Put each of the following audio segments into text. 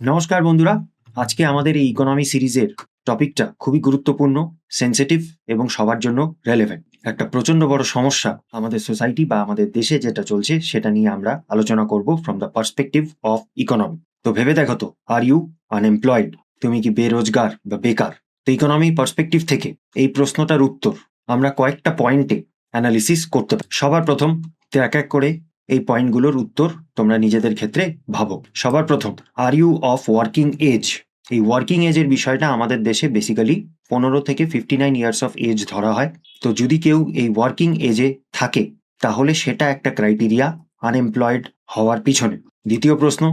নমস্কার বন্ধুরা, আজকে আমাদের এই ইকোনমি সিরিজের টপিকটা খুবই গুরুত্বপূর্ণ, সেন্সিটিভ এবং সবার জন্য রেলেভেন্ট। একটা প্রচন্ড বড় সমস্যা আমাদের সোসাইটি বা আমাদের দেশে যেটা চলছে সেটা নিয়ে আমরা আলোচনা করব from the perspective of economy. তো ভেবে দেখো তো, আর ইউ আনএমপ্লয়েড? তুমি কি বেরোজগার বা বেকার? তো ইকোনমি পার্সপেক্টিভ থেকে এই প্রশ্নটার উত্তর আমরা কয়েকটা পয়েন্টে অ্যানালিসিস করতে পারি। সবার প্রথম এক এক করে এই পয়েন্টগুলোর উত্তর তোমরা নিজেদের ক্ষেত্রে ভাবো। সবার প্রথম, are you of working age? এই ওয়ার্কিং এজের বিষয়টা আমাদের দেশে বেসিক্যালি 15 থেকে 59 ইয়ার্স অফ এজ ধরা হয়। তো যদি কেউ এই ওয়ার্কিং এজে থাকে তাহলে সেটা একটা ক্রাইটেরিয়া আনএমপ্লয়েড হওয়ার পিছনে। দ্বিতীয় প্রশ্ন,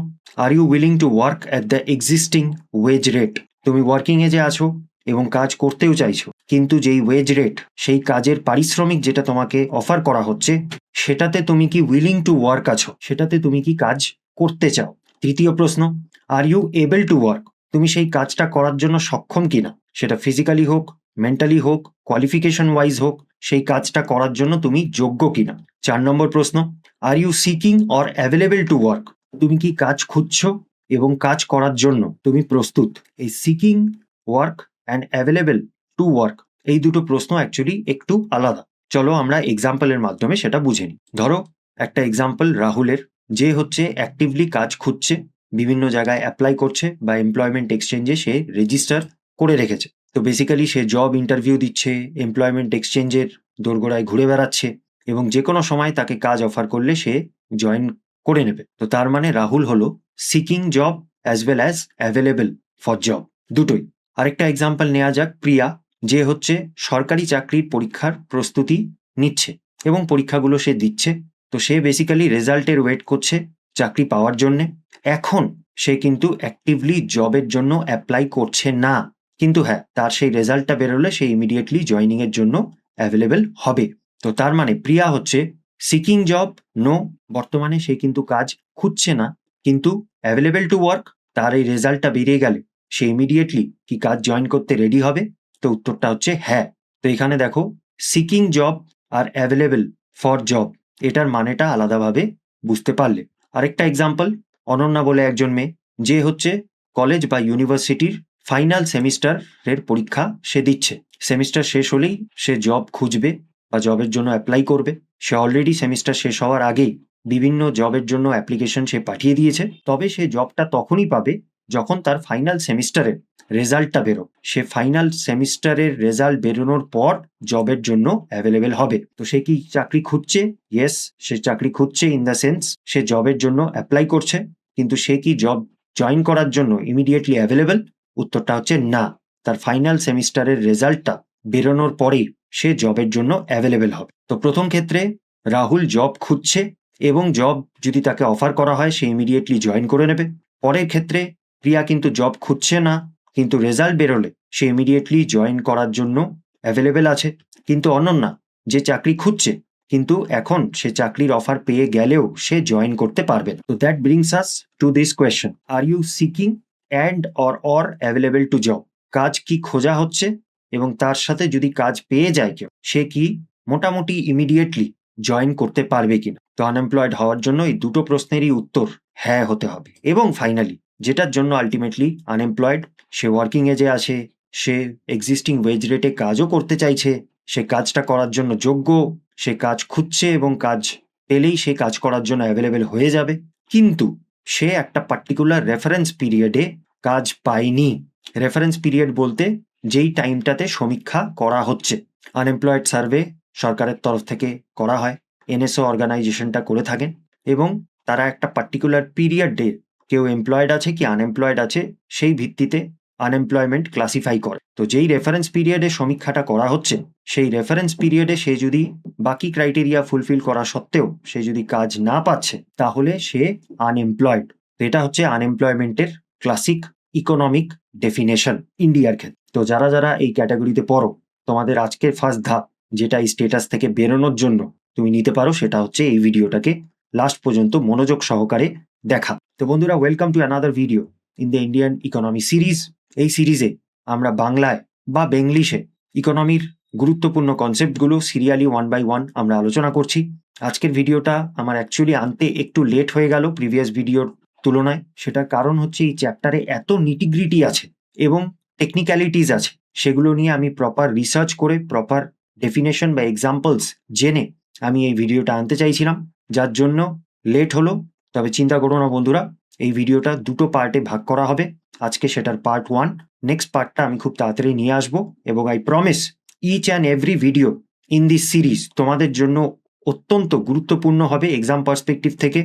are you willing to work at the existing wage rate? তুমি ওয়ার্কিং এজে আছো এবং কাজ করতেও চাইছো, কিন্তু যেই ওয়েজ রেট, সেই কাজের পারিশ্রমিক যেটা তোমাকে অফার করা হচ্ছে সেটাতে তুমি কি উইলিং টু ওয়ার্ক আছো? সেটাতে তুমি কি কাজ করতে চাও? তৃতীয় প্রশ্ন, are you able to work? তুমি সেই কাজটা করার জন্য সক্ষম কিনা, সেটা ফিজিক্যালি হোক, মেন্টালি হোক, কোয়ালিফিকেশন ওয়াইজ হোক, সেই কাজটা করার জন্য তুমি যোগ্য কিনা। 4 নম্বর প্রশ্ন, are you seeking or available to work? তুমি কি কাজ খুঁজছো এবং কাজ করার জন্য তুমি প্রস্তুত? এই seeking work and available to work, এই দুটো প্রশ্ন অ্যাকচুয়ালি একটু আলাদা। চলো আমরা এক্সাম্পলের মাধ্যমে সেটা বুঝে নিই। ধরো একটা এক্সাম্পল রাহুলের, যে হচ্ছে অ্যাক্টিভলি কাজ খুঁজছে, বিভিন্ন জায়গায় অ্যাপ্লাই করছে বা এমপ্লয়মেন্ট এক্সচেঞ্জে সে রেজিস্টার করে রেখেছে। তো বেসিক্যালি সে জব ইন্টারভিউ দিচ্ছে, এমপ্লয়মেন্ট এক্সচেঞ্জের দোরগোড়ায় ঘুরে বেড়াচ্ছে এবং যে কোনো সময় তাকে কাজ অফার করলে সে জয়েন করে নেবে। তো তার মানে রাহুল হলো seeking job as well as available for job, দুটোই। আরেকটা এক্সাম্পল নেওয়া যাক প্রিয়া, যে হচ্ছে সরকারি চাকরির পরীক্ষার প্রস্তুতি নিচ্ছে এবং পরীক্ষাগুলো সে দিচ্ছে। তো সে বেসিক্যালি রেজাল্টের ওয়েট করছে চাকরি পাওয়ার জন্যে। এখন সে কিন্তু অ্যাক্টিভলি জবের জন্য অ্যাপ্লাই করছে না, কিন্তু হ্যাঁ, তার সেই রেজাল্টটা বেরোলে সে ইমিডিয়েটলি জয়নিংয়ের জন্য অ্যাভেলেবেল হবে। তো তার মানে প্রিয়া হচ্ছে সিকিং জব, নো, বর্তমানে সে কিন্তু কাজ খুঁজছে না, কিন্তু অ্যাভেলেবেল টু ওয়ার্ক। তার এই রেজাল্টটা বেরিয়ে গেলে সে ইমিডিয়েটলি কি কাজ জয়েন করতে রেডি হবে? তো উত্তরটা হচ্ছে হ্যাঁ। তো এখানে দেখো, seeking job R available for job, এটার মানেটা আলাদাভাবে বুঝতে পারলে। আরেকটা এক্সাম্পল, অনন্যা বলে একজন মেয়ে, যে হচ্ছে কলেজ বা ইউনিভার্সিটির ফাইনাল সেমিস্টারের পরীক্ষা সে দিচ্ছে। সেমিস্টার শেষ হলেই সে জব খুঁজবে বা জবের জন্য অ্যাপ্লাই করবে। সে অলরেডি সেমিস্টার শেষ হওয়ার আগেই বিভিন্ন জবের জন্য অ্যাপ্লিকেশন সে পাঠিয়ে দিয়েছে। তবে সে জবটা তখনই পাবে যখন তার ফাইনাল সেমিস্টারের রেজাল্টটা বেরো। সে ফাইনাল সেমিস্টারের রেজাল্ট বেরোনোর পর জবের জন্য অ্যাভেলেবেল হবে। তো সে কি চাকরি খুঁজছে? ইয়েস, সে চাকরি খুঁজছে, ইন দ্য সেন্স সে জবের জন্য অ্যাপ্লাই করছে, কিন্তু সে কি জব জয়েন করার জন্য ইমিডিয়েটলি অ্যাভেলেবেল? উত্তরটা হচ্ছে না। তার ফাইনাল সেমিস্টারের রেজাল্টটা বেরোনোর পরেই সে জবের জন্য অ্যাভেলেবেল হবে। তো প্রথম ক্ষেত্রে রাহুল জব খুঁজছে এবং জব যদি তাকে অফার করা হয় সে ইমিডিয়েটলি জয়েন করে নেবে। পরের ক্ষেত্রে প্রিয়া কিন্তু জব খুঁজছে না, কিন্তু রেজাল্ট বেরোলে সে ইমিডিয়েটলি জয়েন করার জন্য অ্যাভেলেবেল আছে। কিন্তু অনন্যা, যে চাকরি খুঁজছে, কিন্তু এখন সে চাকরির অফার পেয়ে গেলেও সে জয়েন করতে পারবে না। তো that brings us to this question, are you seeking and or available to job? কাজ কি খোঁজা হচ্ছে এবং তার সাথে যদি কাজ পেয়ে যায় কেউ, সে কি মোটামুটি ইমিডিয়েটলি জয়েন করতে পারবে কিনা? তো আনএমপ্লয়েড হওয়ার জন্য এই দুটো প্রশ্নেরই উত্তর হ্যাঁ হতে হবে। এবং ফাইনালি যেটার জন্য আলটিমেটলি আনএমপ্লয়েড, সে ওয়ার্কিং এজে আছে, সে এক্সিস্টিং ওয়েজ রেটে কাজও করতে চাইছে, সে কাজটা করার জন্য যোগ্য, সে কাজ খুঁজছে এবং কাজ পেলেই সে কাজ করার জন্য অ্যাভেলেবেল হয়ে যাবে, কিন্তু সে একটা পার্টিকুলার রেফারেন্স পিরিয়ডে কাজ পায়নি। রেফারেন্স পিরিয়ড বলতে যেই টাইমটাতে সমীক্ষা করা হচ্ছে, আনএমপ্লয়েড সার্ভে সরকারের তরফ থেকে করা হয়, এনএসও অর্গানাইজেশনটা করে থাকেন, এবং তারা একটা পার্টিকুলার পিরিয়ডে কেউ এমপ্লয়েড আছে কি আনএমপ্লয়েড আছে সেই ভিত্তিতে আনএমপ্লয়মেন্ট ক্লাসিফাই করে। তো যেই রেফারেন্স পিরিয়ডে সমীক্ষাটা করা হচ্ছে, সেই রেফারেন্স পিরিয়ডে সে যদি বাকি ক্রাইটেরিয়া ফুলফিল করা সত্ত্বেও সে যদি কাজ না পাচ্ছে, তাহলে সে আনএমপ্লয়েড। এটা হচ্ছে আনএমপ্লয়মেন্টের ক্লাসিক ইকোনমিক ডেফিনেশন ইন্ডিয়ার ক্ষেত্রে। তো যারা যারা এই ক্যাটাগরিতে পড়ো, তোমাদের আজকের ফার্স্ট ধাপ যেটা এই স্টেটাস থেকে বেরোনোর জন্য তুমি নিতে পারো, সেটা হচ্ছে এই ভিডিওটাকে লাস্ট পর্যন্ত মনোযোগ সহকারে দেখা। তো বন্ধুরা, welcome to another video in the Indian economy series. এই সিরিজে আমরা বাংলায় বা বেঙ্গলিশে ইকোনমির গুরুত্বপূর্ণ কনসেপ্টগুলো সিরিয়ালি 1 by 1 আমরা আলোচনা করছি। আজকের ভিডিওটা আমার অ্যাকচুয়ালি আনতে একটু লেট হয়ে গেল প্রিভিয়াস ভিডিওর তুলনায়। সেটার কারণ হচ্ছে এই চ্যাপ্টারে এত নিটিগ্রিটি আছে এবং টেকনিক্যালিটিস আছে, সেগুলো নিয়ে আমি প্রপার রিসার্চ করে প্রপার ডেফিনেশন বা এক্সাম্পলস জেনে আমি এই ভিডিওটা আনতে চাইছিলাম, যার জন্য লেট হলো। তবে চিন্তা করো না বন্ধুরা, এই ভিডিওটা দুটো পার্টে ভাগ করা হবে। আজকে সেটার পার্ট 1, নেক্সট পার্টটা আমি খুব তাড়াতাড়ি নিয়ে আসবো এবং I promise each and every video in this series তোমাদের জন্য অত্যন্ত গুরুত্বপূর্ণ হবে, এক্সাম পার্সপেক্টিভ থেকে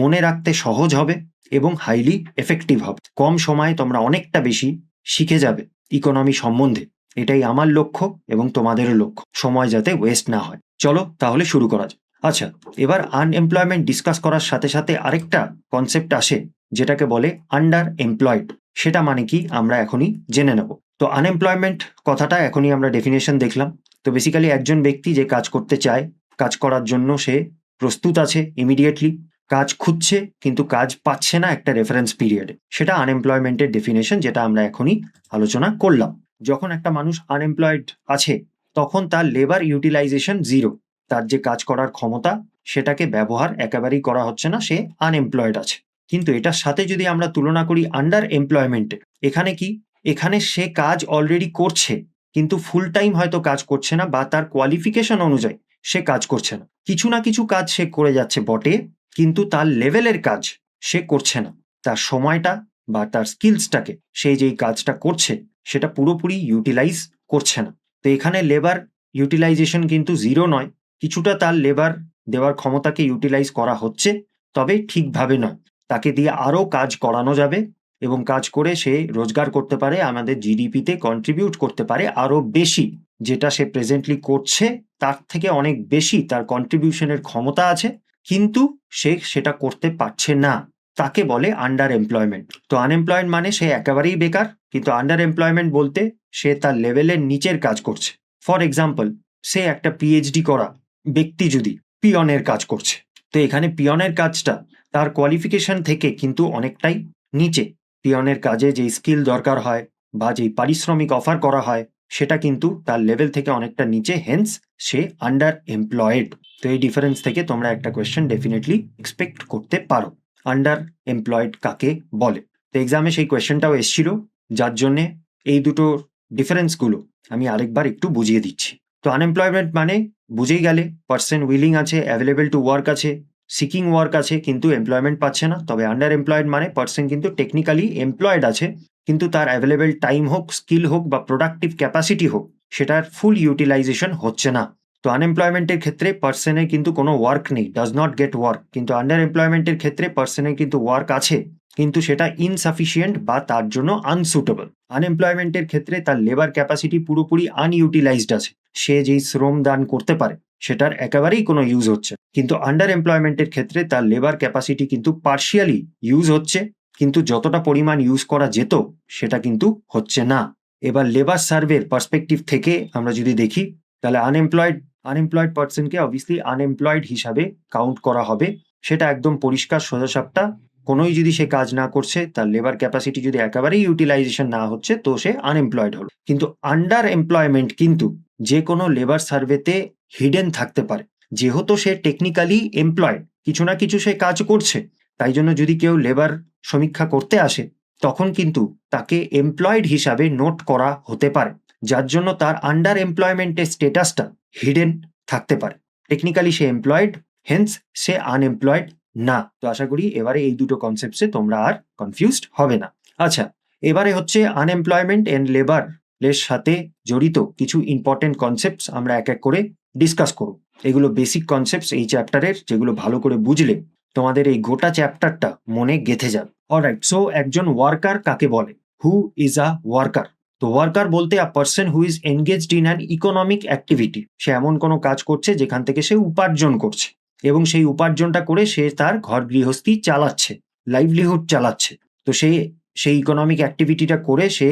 মনে রাখতে সহজ হবে এবং হাইলি এফেক্টিভ হবে। কম সময়ে তোমরা অনেকটা বেশি শিখে যাবে ইকোনমি সম্বন্ধে, এটাই আমার লক্ষ্য এবং তোমাদেরও লক্ষ্য, সময় যাতে ওয়েস্ট না হয়। চলো তাহলে শুরু করা যাক। আচ্ছা, এবার আনএমপ্লয়মেন্ট ডিসকাস করার সাথে সাথে আরেকটা কনসেপ্ট আসে যেটাকে বলে আন্ডার এমপ্লয়েড। সেটা মানে কি আমরা এখনই জেনে নেব। তো আনএমপ্লয়মেন্ট কথাটা এখনই আমরা ডেফিনেশন দেখলাম। তো বেসিক্যালি একজন ব্যক্তি যে কাজ করতে চায়, কাজ করার জন্য সে প্রস্তুত আছে ইমিডিয়েটলি, কাজ খুঁজছে কিন্তু কাজ পাচ্ছে না একটা রেফারেন্স পিরিয়ডে, সেটা আনএমপ্লয়মেন্টের ডেফিনেশন, যেটা আমরা এখনই আলোচনা করলাম। যখন একটা মানুষ আনএমপ্লয়েড আছে তখন তার লেবার ইউটিলাইজেশন জিরো, তার যে কাজ করার ক্ষমতা সেটাকে ব্যবহার একেবারেই করা হচ্ছে না, সে আনএমপ্লয়েড আছে। কিন্তু এটার সাথে যদি আমরা তুলনা করি আন্ডার এমপ্লয়মেন্টে, এখানে কি, এখানে সে কাজ অলরেডি করছে কিন্তু ফুল টাইম হয়তো কাজ করছে না, বা তার কোয়ালিফিকেশন অনুযায়ী সে কাজ করছে না। কিছু না কিছু কাজ সে করে যাচ্ছে বটে, কিন্তু তার লেভেলের কাজ সে করছে না। তার সময়টা বা তার স্কিলসটাকে সে যেই কাজটা করছে সেটা পুরোপুরি ইউটিলাইজ করছে না। তো এখানে লেবার ইউটিলাইজেশন কিন্তু জিরো নয়, কিছুটা তার লেবার দেওয়ার ক্ষমতাকে ইউটিলাইজ করা হচ্ছে, তবে ঠিকভাবে নয়। তাকে দিয়ে আরও কাজ করানো যাবে এবং কাজ করে সে রোজগার করতে পারে, আমাদের জিডিপিতে কন্ট্রিবিউট করতে পারে আরও বেশি। যেটা সে প্রেজেন্টলি করছে তার থেকে অনেক বেশি তার কন্ট্রিবিউশনের ক্ষমতা আছে, কিন্তু সে সেটা করতে পারছে না, তাকে বলে আন্ডার এমপ্লয়মেন্ট। তো আনএমপ্লয়েড মানে সে একেবারেই বেকার, কিন্তু আন্ডার এমপ্লয়মেন্ট বলতে সে তার লেভেলের নিচের কাজ করছে। ফর এক্সাম্পল, সে একটা পিএইচডি করা ব্যক্তি যদি পিয়নের কাজ করছে, তো এখানে পিয়নের কাজটা তার কোয়ালিফিকেশন থেকে কিন্তু অনেকটাই নিচে। পিয়নের কাজে যেই স্কিল দরকার হয় বা যেই পারিশ্রমিক অফার করা হয় সেটা কিন্তু তার লেভেল থেকে অনেকটা নিচে, হেন্স সে আন্ডার এমপ্লয়েড। তো এই ডিফারেন্স থেকে তোমরা একটা কোয়েশ্চেন ডেফিনেটলি এক্সপেক্ট করতে পারো, আন্ডার এমপ্লয়েড কাকে বলে। তো এক্সামে সেই কোয়েশ্চেনটাও এসেছিল, যার জন্যে এই দুটো ডিফারেন্সগুলো আমি আরেকবার একটু বুঝিয়ে দিচ্ছি। তো আনএমপ্লয়মেন্ট মানে বুঝেই গেলে, পার্সন উইলিং আছে, অ্যাভেলেবল টু ওয়ার্ক আছে, সিকিং ওয়ার্ক আছে, কিন্তু এমপ্লয়মেন্ট পাচ্ছে না। তবে আন্ডার এমপ্লয়েড মানে পার্সন কিন্তু টেকনিক্যালি এমপ্লয়েড আছে, কিন্তু তার অ্যাভেলেবল টাইম হোক, স্কিল হোক বা প্রোডাক্টিভ ক্যাপাসিটি হোক, সেটার ফুল ইউটিলাইজেশন হচ্ছে না। তো আনএমপ্লয়মেন্টের ক্ষেত্রে পার্সনের কিন্তু কোনো ওয়ার্ক নেই, ডাজ নট গেট ওয়ার্ক। কিন্তু আন্ডার এমপ্লয়মেন্টের ক্ষেত্রে পার্সনের কিন্তু ওয়ার্ক আছে, কিন্তু সেটা ইনসাফিসিয়েন্ট বা তার জন্য আনসুটেবল। আনএমপ্লয়মেন্টের ক্ষেত্রে তার লেবার ক্যাপাসিটি পুরোপুরি আনইউটিলাইজড আছে, সে যেই শ্রম দান করতে পারে সেটার একেবারেই কোনো ইউজ হচ্ছে। কিন্তু আন্ডার এমপ্লয়মেন্টের ক্ষেত্রে তার লেবার ক্যাপাসিটি কিন্তু পার্শিয়ালি ইউজ হচ্ছে, কিন্তু যতটা পরিমাণ ইউজ করা যেত সেটা কিন্তু হচ্ছে না। এবার লেবার সার্ভের পার্সপেক্টিভ থেকে আমরা যদি দেখি, তাহলে আনএমপ্লয়েড পার্সনকে অবভিয়াসলি আনএমপ্লয়েড হিসাবে কাউন্ট করা হবে, সেটা একদম পরিষ্কার সোজাসাপটা। কোনোই যদি সে কাজ না করছে, তার লেবার ক্যাপাসিটি যদি একেবারেই ইউটিলাইজেশন না হচ্ছে, তো সে আনএমপ্লয়েড হলো। কিন্তু আন্ডার এমপ্লয়মেন্ট কিন্তু যে কোনো লেবার সার্ভেতে হিডেন থাকতে পারে, যেহেতু সে টেকনিক্যালি এমপ্লয়েড, কিছু না কিছু সে কাজ করছে। তাই জন্য যদি কেউ লেবার সমীক্ষা করতে আসে তখন কিন্তু তাকে এমপ্লয়েড হিসাবে নোট করা হতে পারে, যার জন্য তার আন্ডার এমপ্লয়মেন্টের স্টেটাসটা হিডেন থাকতে পারে। টেকনিক্যালি সে এমপ্লয়েড, হেন্স সে আনএমপ্লয়েড না। তো আশা করি এবারে এই দুটো কনসেপ্টসে তোমরা আর কনফিউজড হবে না। আচ্ছা, এবারে হচ্ছে আনএমপ্লয়মেন্ট এন্ড লেবার এর সাথে জড়িত কিছু ইম্পর্টেন্ট কনসেপ্টস আমরা এক এক করে ডিসকাস করব। এগুলো বেসিক কনসেপ্টস এই চ্যাপ্টারের, যেগুলো ভালো করে বুঝলে তোমাদের এই গোটা চ্যাপ্টারটা মনে গেঁথে যাবে। অলরাইট, সো একজন ওয়ার্কার কাকে বলে? Who is a worker? তো ওয়ার্কার বলতে a person who is engaged in an economic activity. সে এমন কোনো কাজ করছে যেখান থেকে সে উপার্জন করছে এবং সেই উপার্জনটা করে সে তার ঘর গৃহস্থী চালাচ্ছে, লাইভলিহুড চালাচ্ছে। তো সেই ইকোনমিক অ্যাক্টিভিটিটা করে সে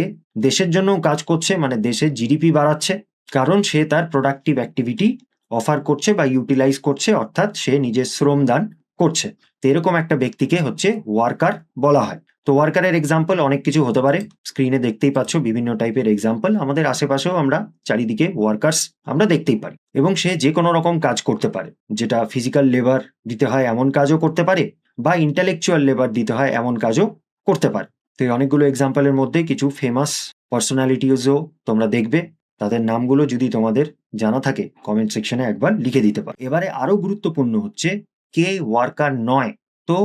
দেশের জন্যও কাজ করছে, মানে দেশের জিডিপি বাড়াচ্ছে, কারণ সে তার প্রোডাক্টিভ অ্যাক্টিভিটি অফার করছে বা ইউটিলাইজ করছে, অর্থাৎ সে নিজের শ্রম দান করছে। তো এরকম একটা ব্যক্তিকে হচ্ছে ওয়ার্কার বলা হয়। তো ওয়ার্কারের এক্সাম্পল অনেক কিছু হতে পারে, স্ক্রিনে দেখতেই পাচ্ছ বিভিন্ন টাইপের এক্সাম্পল। আমাদের আশেপাশেও আমরা চারিদিকে ওয়ার্কার্স আমরা দেখতেই পারি, এবং সে যে কোনো রকম কাজ করতে পারে, যেটা ফিজিক্যাল লেবার দিতে হয় এমন কাজও করতে পারে, বা ইন্টেলেকচুয়াল লেবার দিতে হয় এমন কাজও করতে পারে। তো এই অনেকগুলো এক্সাম্পলের মধ্যে কিছু ফেমাস পার্সোনালিটিজও তোমরা দেখবে, তাদের নামগুলো যদি তোমাদের জানা থাকে কমেন্ট সেকশনে একবার লিখে দিতে পারো। এবারে আরো গুরুত্বপূর্ণ হচ্ছে কে ওয়ার্কার নয়। তো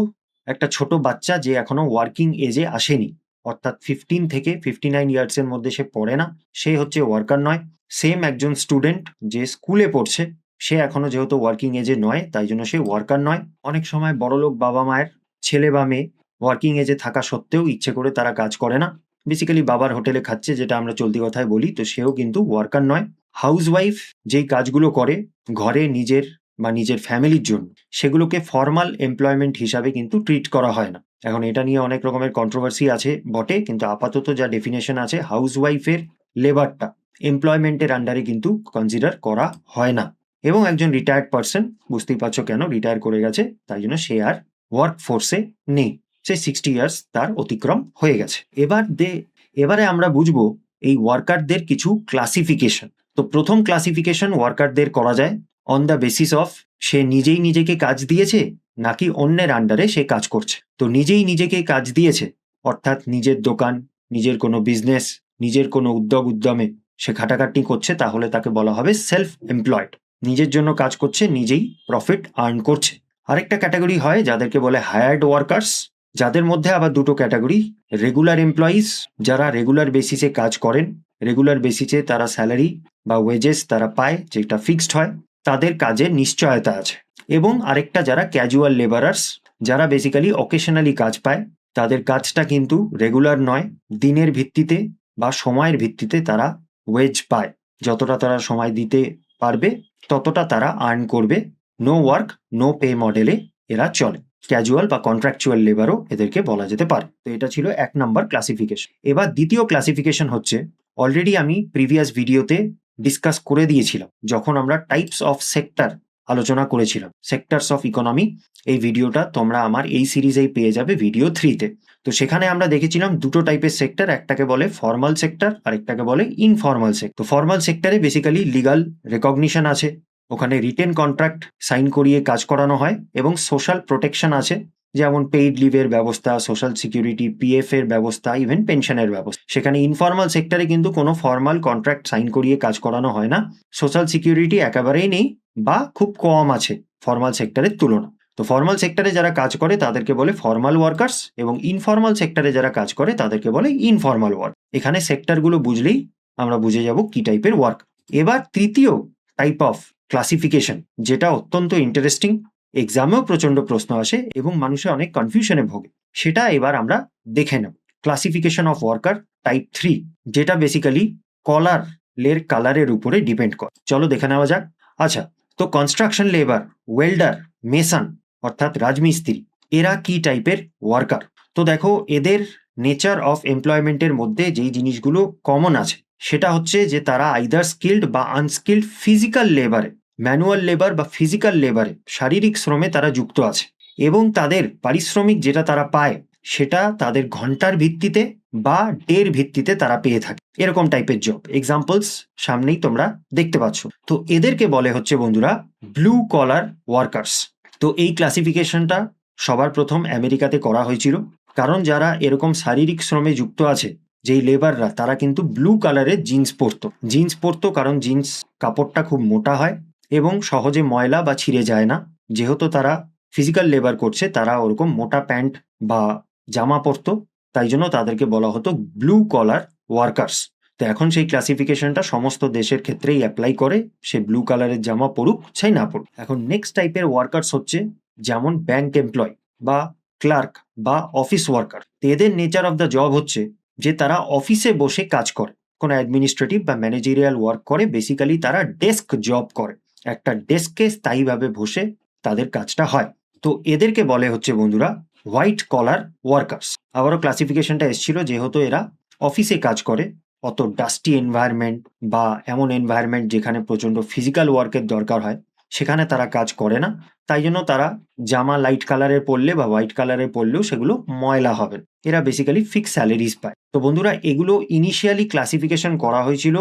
একটা ছোট বাচ্চা যে এখনো ওয়ার্কিং এজে আসেনি, অর্থাৎ 15 থেকে 59 ইয়ার্সের মধ্যে সে পড়ে না, সে হচ্ছে ওয়ার্কার নয়। সেম একজন স্টুডেন্ট যে স্কুলে পড়ছে, সে এখনো যেহেতু ওয়ার্কিং এজে নয়, তাই জন্য সে ওয়ার্কার নয়। অনেক সময় বড়লোক বাবা মায়ের ছেলে বা মেয়ে ওয়ার্কিং এজে থাকা সত্ত্বেও ইচ্ছে করে তারা কাজ করে না, বেসিক্যালি বাবার হোটেলে খাচ্ছে, যেটা আমরা চলতি কথায় বলি, তো সেও কিন্তু ওয়ার্কার নয়। হাউসওয়াইফ যেই কাজগুলো করে ঘরে নিজের বা নিজের ফ্যামিলির জন্য, সেগুলোকে ফর্মাল এমপ্লয়মেন্ট হিসাবে কিন্তু ট্রিট করা হয় না। এখন এটা নিয়ে অনেক রকমের কন্ট্রোভার্সি আছে বটে, কিন্তু আপাতত যা ডেফিনেশন আছে, হাউসওয়াইফের লেবারটা এমপ্লয়মেন্টের আন্ডারে কিন্তু কনসিডার করা হয় না। এবং একজন রিটায়ার্ড পার্সন, বুঝতেই পারছো কেন, রিটায়ার করে গেছে, তাই জন্য সে আর ওয়ার্ক ফোর্সে নেই, সে 60 ইয়ার্স তার অতিক্রম হয়ে গেছে। এবারে আমরা বুঝবো এই ওয়ার্কারদের কিছু ক্লাসিফিকেশন। তো প্রথম ক্লাসিফিকেশন ওয়ার্কারদের করা যায় অন দ্য বেসিস অফ সে নিজেই নিজেকে কাজ দিয়েছে নাকি অন্যের আন্ডারে সে কাজ করছে। তো নিজেই নিজেকে কাজ দিয়েছে, অর্থাৎ নিজের দোকান, নিজের কোনো বিজনেস, নিজের কোনো উদ্যমে সে খাটাখাটনি করছে, তাহলে তাকে বলা হবে সেলফ এমপ্লয়েড। নিজের জন্য কাজ করছে, নিজেই প্রফিট আর্ন করছে। আরেকটা ক্যাটাগরি হয় যাদেরকে বলে হায়ার্ড ওয়ার্কার্স, যাদের মধ্যে আবার দুটো ক্যাটাগরি, রেগুলার এমপ্লয়িজ, যারা রেগুলার বেসিসে কাজ করেন, রেগুলার বেসিসে তারা স্যালারি বা ওয়েজেস তারা পায়, যেটা ফিক্সড হয়, তাদের কাজের নিশ্চয়তা আছে। এবং আরেকটা যারা ক্যাজুয়াল লেবারার্স, যারা বেসিক্যালি অকেশনালি কাজ পায়, তাদের কাজটা কিন্তু রেগুলার নয়, দিনের ভিত্তিতে বা সময়ের ভিত্তিতে তারা ওয়েজ পায়, যতটা তারা সময় দিতে পারবে ততটা তারা আর্ন করবে। নো ওয়ার্ক নো পে মডেলে এরা চলে, ক্যাজুয়াল বা কন্ট্রাকচুয়াল লেবারও এদেরকে বলা যেতে পারে। তো এটা ছিল 1 নম্বর ক্লাসিফিকেশন। এবার দ্বিতীয় ক্লাসিফিকেশন হচ্ছে, অলরেডি আমি প্রিভিয়াস ভিডিওতে ডিসকাস করে দিয়েছিলাম যখন আমরা টাইপস অফ সেক্টর আলোচনা করেছিলাম, সেক্টরস অফ ইকোনমি। এই ভিডিওটা তোমরা আমার এই সিরিজেই পেয়ে যাবে ভিডিও 3-তে। তো সেখানে আমরা দেখেছিলাম দুটো টাইপের সেক্টর, একটাকে বলে ফর্মাল সেক্টর আর একটাকে বলে ইনফর্মাল সেক্টর। তো ফর্মাল সেক্টরে বেসিক্যালি লিগাল রেকগনিশন আছে, ওখানে রিটেন কন্ট্রাক্ট সাইন করিয়ে কাজ করানো হয়, এবং সোশ্যাল প্রোটেকশন আছে, যেমন পেইড লিভের ব্যবস্থা, সোশ্যাল সিকিউরিটি, পিএফ এর ব্যবস্থা, ইভেন পেনশনের ব্যবস্থা। সেখানে ইনফর্মাল সেক্টরে কিন্তু কোনো ফর্মাল কন্ট্রাক্ট সাইন করিয়ে কাজ করানো হয় না, সোশ্যাল সিকিউরিটি একেবারেই নেই বা খুব কম আছে ফর্মাল সেক্টরের তুলনা। তো ফর্মাল সেক্টরে যারা কাজ করে তাদেরকে বলে ফর্মাল ওয়ার্কার্স, এবং ইনফর্মাল সেক্টরে যারা কাজ করে তাদেরকে বলে ইনফর্মাল ওয়ার্ক। এখানে সেক্টরগুলো বুঝলেই আমরা বুঝে যাব কি টাইপের ওয়ার্ক। এবার তৃতীয় টাইপ অফ ক্লাসিফিকেশন, যেটা অত্যন্ত ইন্টারেস্টিং, এক্সামেও প্রচন্ড প্রশ্ন আসে এবং মানুষের অনেক কনফিউশনে ভোগে, সেটা এবার আমরা দেখে নেব। ক্লাসিফিকেশন অফ ওয়ার্কার টাইপ 3, যেটা বেসিক্যালি কলারের কালারের উপরে ডিপেন্ড করে। চলো দেখে নেওয়া যাক। আচ্ছা, তো কনস্ট্রাকশন লেবার, ওয়েল্ডার, মেসন অর্থাৎ রাজমিস্ত্রি, এরা কি টাইপের ওয়ার্কার? তো দেখো, এদের নেচার অফ এমপ্লয়মেন্টের মধ্যে যেই জিনিসগুলো কমন আছে সেটা হচ্ছে যে তারা আইদার স্কিল্ড বা আনস্কিল্ড ফিজিক্যাল লেবারে, ম্যানুয়াল লেবার বা ফিজিক্যাল লেবারে, শারীরিক শ্রমে তারা যুক্ত আছে, এবং তাদের পারিশ্রমিক যেটা তারা পায় সেটা তাদের ঘন্টার ভিত্তিতে বা ডের ভিত্তিতে তারা পেয়ে থাকে, এরকম টাইপের জব। এক্সাম্পলস সামনেই তোমরা দেখতে পাচ্ছ। তো এদেরকে বলে হচ্ছে বন্ধুরা ব্লু কলার ওয়ার্কার্স। তো এই ক্লাসিফিকেশনটা সবার প্রথম আমেরিকাতে করা হয়েছিল, কারণ যারা এরকম শারীরিক শ্রমে যুক্ত আছে, যেই লেবাররা, তারা কিন্তু ব্লু কালারের জিন্স পরতো কারণ জিন্স কাপড়টা খুব মোটা হয় এবং সহজে ময়লা বা ছিঁড়ে যায় না। যেহেতু তারা ফিজিক্যাল লেবার করছে, তারা ওরকম মোটা প্যান্ট বা জামা পরতো, তাই জন্য তাদেরকে বলা হতো ব্লু কলার ওয়ার্কার্স। তো এখন সেই ক্লাসিফিকেশনটা সমস্ত দেশের ক্ষেত্রেই অ্যাপ্লাই করে, সে ব্লু কালারের জামা পরুক চাই না পড়ুক। এখন নেক্সট টাইপের ওয়ার্কার্স হচ্ছে যেমন ব্যাংক এমপ্লয় বা ক্লার্ক বা অফিস ওয়ার্কার। এদের নেচার অফ দ্য জব হচ্ছে যে তারা অফিসে বসে কাজ করে, কোনো অ্যাডমিনিস্ট্রেটিভ বা ম্যানেজেরিয়াল ওয়ার্ক করে, বেসিক্যালি তারা ডেস্ক জব করে, একটা ডেস্কে স্থায়ীভাবে বসে তাদের কাজটা হয়। তো এদেরকে বলে হচ্ছে বন্ধুরা হোয়াইট কলার ওয়ার্কার্স। আবারও ক্লাসিফিকেশনটা এসেছিল যেহেতু এরা অফিসে কাজ করে, অত ডাস্টি এনভায়রনমেন্ট বা এমন এনভায়রনমেন্ট যেখানে প্রচণ্ড ফিজিক্যাল ওয়ার্কের দরকার হয় সেখানে তারা কাজ করে না, তাই জন্য তারা জামা লাইট কালারের পরলে বা হোয়াইট কালারের পরলেও সেগুলো ময়লা হবে। এরা বেসিক্যালি ফিক্স স্যালারিজ পায়। তো বন্ধুরা, এগুলো ইনিশিয়ালি ক্লাসিফিকেশন করা হয়েছিল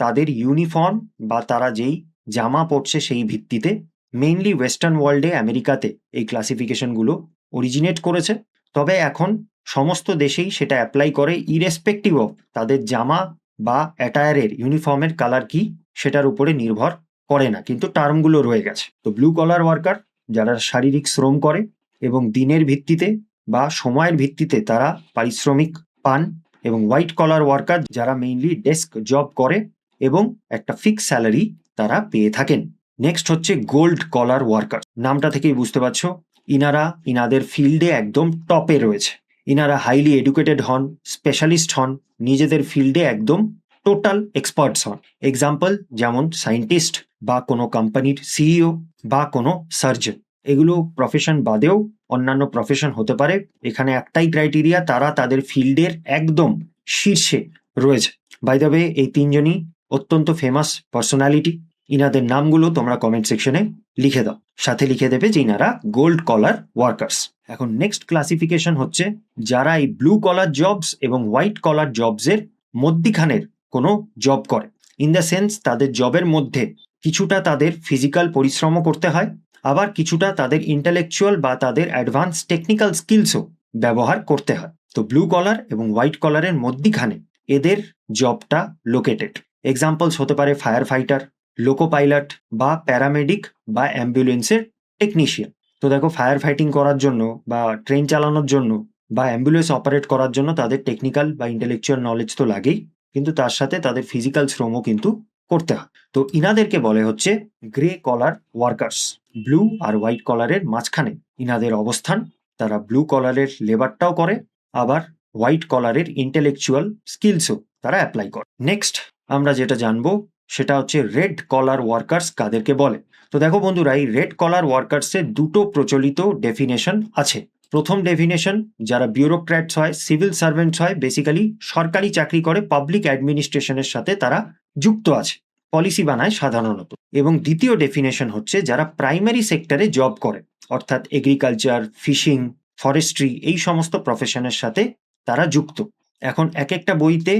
তাদের ইউনিফর্ম বা তারা যেই জামা পরছে সেই ভিত্তিতে। মেইনলি ওয়েস্টার্ন ওয়ার্ল্ডে, আমেরিকাতে এই ক্লাসিফিকেশনগুলো অরিজিনেট করেছে, তবে এখন সমস্ত দেশেই সেটা অ্যাপ্লাই করে ইরেসপেক্টিভ অফ তাদের জামা বা অ্যাটায়ারের ইউনিফর্মের কালার কি সেটার উপরে নির্ভর করে না, কিন্তু টার্মগুলো রয়ে গেছে। তো ব্লু কলার ওয়ার্কার যারা শারীরিক শ্রম করে এবং দিনের ভিত্তিতে বা সময়ের ভিত্তিতে তারা পারিশ্রমিক পান, এবং হোয়াইট কলার ওয়ার্কার যারা মেইনলি ডেস্ক জব করে এবং একটা ফিক্স স্যালারি তারা পেয়ে থাকেন। নেক্সট হচ্ছে গোল্ড কলার ওয়ার্কার। নামটা থেকেই বুঝতে পারছো ইনারা ইনাদের ফিল্ডে একদম টপে রয়েছে। ইনারা হাইলি এডুকেটেড হন, স্পেশালিস্ট হন, নিজেদের ফিল্ডে একদম টোটাল এক্সপার্টস হন। এক্সাম্পল যেমন সায়েন্টিস্ট বা কোনো কোম্পানির সিইও বা কোনো সার্জন। এগুলো প্রফেশন বাদেও অন্যান্য প্রফেশন হতে পারে। এখানে একটাই ক্রাইটেরিয়া, তারা তাদের ফিল্ডের একদম শীর্ষে রয়েছে। বাই দ্য ওয়ে, এই তিনজনই অত্যন্ত ফেমাস পার্সোনালিটি। ইনাদের নামগুলো তোমরা কমেন্ট সেকশনে লিখে দাও, সাথে লিখে দেবে যে ইনারা গোল্ড কলার ওয়ার্কার্স। এখন নেক্সট ক্লাসিফিকেশন হচ্ছে যারা এই ব্লু কলার জবস এবং হোয়াইট কলার জবসের মধ্যিখানের কোনো জব করে। ইন দ্য সেন্স তাদের জবের মধ্যে কিছুটা তাদের ফিজিক্যাল পরিশ্রমও করতে হয়, আবার কিছুটা তাদের ইন্টেলেকচুয়াল বা তাদের অ্যাডভান্স টেকনিক্যাল স্কিলসও ব্যবহার করতে হয়। তো ব্লু কলার এবং হোয়াইট কলারের মধ্যিখানে এদের জবটা লোকেটেড। এক্সাম্পলস হতে পারে ফায়ার ফাইটার, লোকো পাইলট বা প্যারামেডিক বা অ্যাম্বুলেন্সের টেকনিশিয়ান। তো দেখো, ফায়ার ফাইটিং করার জন্য বা ট্রেন চালানোর জন্য বা অ্যাম্বুলেন্স অপারেট করার জন্য তাদের টেকনিক্যাল বা ইন্টেলেকচুয়াল নলেজ তো লাগেই, কিন্তু তার সাথে তাদের ফিজিক্যাল শ্রমও কিন্তু করতে হয়। তো ইনাদেরকে বলে হচ্ছে গ্রে কলার ওয়ার্কার্স। ব্লু আর হোয়াইট কলারের মাঝখানে ইনাদের অবস্থান। তারা ব্লু কলারের লেবারটাও করে, আবার হোয়াইট কলারের ইন্টেলেকচুয়াল স্কিলসও তারা অ্যাপ্লাই করে। নেক্সট আমরা যেটা জানবো সেটা হচ্ছে রেড কলার ওয়ার্কার্স কাদেরকে বলে। তো দেখো বন্ধুরা, এই রেড কলার ওয়ার্কার্সের দুটো প্রচলিত ডেফিনেশন আছে। প্রথম ডেফিনেশন, যারা বিউরোক্র্যাটস হয়, সিভিল সার্ভেন্টস হয়, বেসিক্যালি সরকারি চাকরি করে, পাবলিক অ্যাডমিনিস্ট্রেশনের সাথে তারা যুক্ত আছে, পলিসি বানায় সাধারণত। এবং দ্বিতীয় ডেফিনেশন হচ্ছে যারা প্রাইমারি সেক্টরে জব করে, অর্থাৎ এগ্রিকালচার, ফিশিং, ফরেস্ট্রি, এই সমস্ত প্রফেশনের সাথে তারা যুক্ত। এখন এক একটা বইতে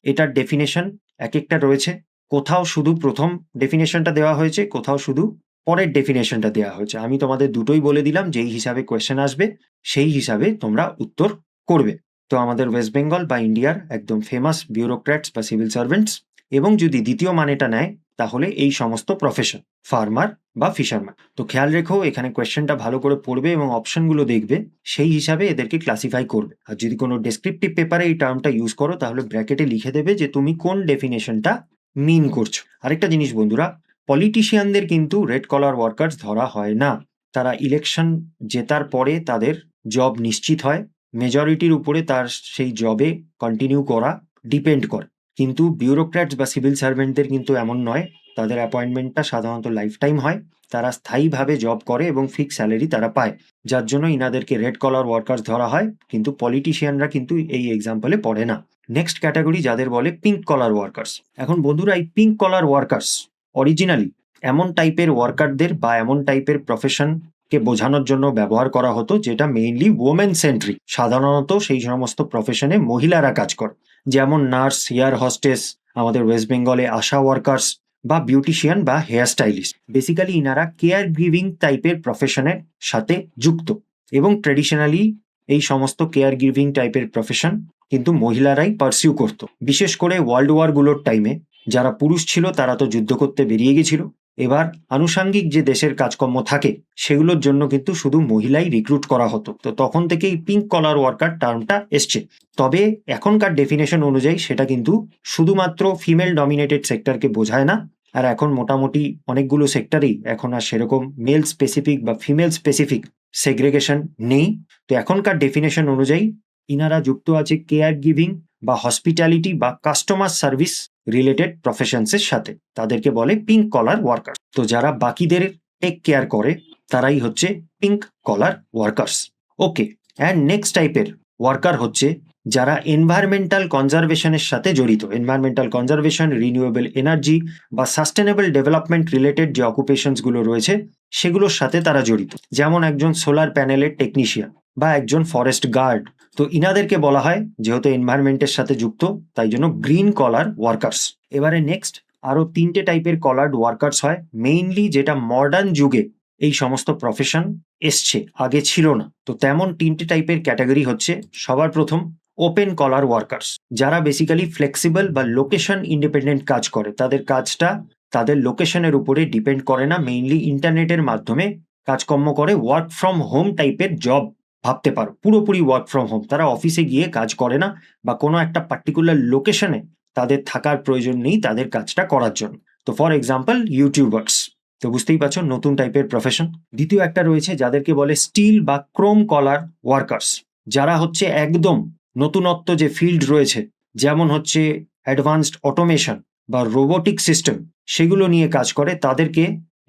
এটার ডেফিনেশন এক একটা রয়েছে। কোথাও শুধু প্রথম ডেফিনেশনটা দেওয়া হয়েছে, কোথাও শুধু পরের ডেফিনেশনটা দেওয়া হয়েছে। আমি তোমাদের দুটোই বলে দিলাম, যেই হিসাবে কোয়েশ্চেন আসবে সেই হিসাবে তোমরা উত্তর করবে। তো আমাদের ওয়েস্ট বেঙ্গল বা ইন্ডিয়ার একদম ফেমাস বিউরোক্র্যাটস বা সিভিল সার্ভেন্টস, এবং যদি দ্বিতীয় মানেটা নেয় তাহলে এই সমস্ত প্রফেশন, ফার্মার বা ফিশারম্যান। তো খেয়াল রেখো, এখানে কোয়েশ্চেনটা ভালো করে পড়বে এবং অপশনগুলো দেখবে, সেই হিসাবে এদেরকে ক্লাসিফাই করবে। আর যদি কোনো ডেসক্রিপটিভ পেপারে এই টার্মটা ইউজ করো তাহলে ব্র্যাকেটে লিখে দেবে যে তুমি কোন ডেফিনেশনটা মিন করছো। আরেকটা জিনিস বন্ধুরা, পলিটিশিয়ানদের কিন্তু রেড কলার ওয়ার্কার্স ধরা হয় না। তারা ইলেকশন জেতার পরে তাদের জব নিশ্চিত হয়, মেজরিটির উপরে তার সেই জবে কন্টিনিউ করা ডিপেন্ড করে। কিন্তু বিউরোক্র্যাটস বা সিভিল সার্ভেন্টদের কিন্তু এমন নয়, তাদের অ্যাপয়েন্টমেন্টটা সাধারণত লাইফ টাইম হয়, তারা স্থায়ীভাবে জব করে এবং ফিক্স স্যালারি তারা পায়, যার জন্য ইনাদেরকে রেড কলার ওয়ার্কার্স ধরা হয়। কিন্তু পলিটিশিয়ানরা কিন্তু এই এক্সাম্পলে পড়ে না। নেক্সট ক্যাটাগরি যাদের বলে পিঙ্ক কলার ওয়ার্কার্স। এখন বন্ধুরা, এই পিঙ্ক কলার ওয়ার্কার্স অরিজিনালি এমন টাইপের ওয়ার্কারদের বা এমন টাইপের প্রফেশনকে বোঝানোর জন্য ব্যবহার করা হতো যেটা মেইনলি ওমেন সেন্ট্রিক। সাধারণত সেই সমস্ত প্রফেশনে মহিলারা কাজ করে, যেমন নার্স, এয়ার হস্টেস, আমাদের ওয়েস্ট বেঙ্গলে আশা ওয়ার্কার্স বা বিউটিশিয়ান বা হেয়ার স্টাইলিস্ট। বেসিক্যালি ইনারা কেয়ার গিভিং টাইপের প্রফেশনের সাথে যুক্ত, এবং ট্রেডিশনালি এই সমস্ত কেয়ার গিভিং টাইপের প্রফেশন কিন্তু মহিলারাই পারসিউ করত। বিশেষ করে ওয়ার্ল্ড ওয়ারগুলোর টাইমে যারা পুরুষ ছিল তারা তো যুদ্ধ করতে বেরিয়ে গেছিল, এবার আনুষাঙ্গিক যে দেশের কাজকর্ম থাকে সেগুলোর জন্য কিন্তু শুধু মহিলাই রিক্রুট করা হতো। তো তখন থেকেই পিঙ্ক কলার ওয়ার্কার টার্মটা এসছে। তবে এখনকার ডেফিনেশন অনুযায়ী সেটা কিন্তু শুধুমাত্র ফিমেল ডমিনেটেড সেক্টরকে বোঝায় না, আর এখন মোটামুটি অনেকগুলো সেক্টরেই এখন আর সেরকম মেল স্পেসিফিক বা ফিমেল স্পেসিফিক সেগ্রেগেশন নেই। তো এখনকার ডেফিনেশন অনুযায়ী ইনারা যুক্ত আছে কেয়ার গিভিং বা হসপিটালিটি বা কাস্টমার সার্ভিস রিলেটেড প্রফেশনসের সাথে, তাদেরকে বলে পিঙ্ক কলার ওয়ার্কার। তো যারা বাকিদের টেক কেয়ার করে তারাই হচ্ছে pink collar workers. Okay, and next টাইপের ওয়ার্কার হচ্ছে যারা এনভায়রনমেন্টাল কনজারভেশনের সাথে জড়িত। এনভায়রনমেন্টাল কনজারভেশন, রিনিউয়েবল এনার্জি বা সাস্টেনেবল ডেভেলপমেন্ট রিলেটেড যে অকুপেশনসগুলো রয়েছে সেগুলোর সাথে তারা জড়িত, যেমন একজন সোলার প্যানেলের টেকনিশিয়ান বা একজন ফরেস্ট গার্ড। তো ইনাদেরকে বলা হয়, যেহেতু এনভায়রনমেন্টের সাথে যুক্ত, তাই জন্য গ্রিন কলার ওয়ার্কার্স। এবারে নেক্সট আরো তিনটে টাইপের কলার্ড ওয়ার্কার্স হয় মেইনলি, যেটা মডার্ন যুগে এই সমস্ত প্রফেশন এসছে, আগে ছিল না। তো তেমন 3টে টাইপের ক্যাটাগরি হচ্ছে, সবার প্রথম ওপেন কলার ওয়ার্কার্স, যারা বেসিক্যালি ফ্লেক্সিবল বা লোকেশন ইন্ডিপেন্ডেন্ট কাজ করে। তাদের কাজটা তাদের লোকেশনের উপরে ডিপেন্ড করে না, মেইনলি ইন্টারনেটের মাধ্যমে কাজকর্ম করে। ওয়ার্ক ফ্রম হোম টাইপের জব ভাবতে পারো, পুরোপুরি ওয়ার্ক ফ্রম হোম। তারা অফিসে গিয়ে কাজ করে না বা কোনো একটা পার্টিকুলার লোকেশনে তাদের থাকার প্রয়োজন নেই তাদের কাজটা করার জন্য। তো ফর এক্সাম্পল ইউটিউবার্স, তো বুঝতেই পারছো নতুন টাইপের প্রফেশন। দ্বিতীয় একটা রয়েছে যাদেরকে বলে স্টিল বা ক্রোম কলার ওয়ার্কার্স, যারা হচ্ছে একদম নতুনত্ব যে ফিল্ড রয়েছে, যেমন হচ্ছে অ্যাডভান্সড অটোমেশন বা রোবোটিক সিস্টেম, সেগুলো নিয়ে কাজ করে। তাদেরকে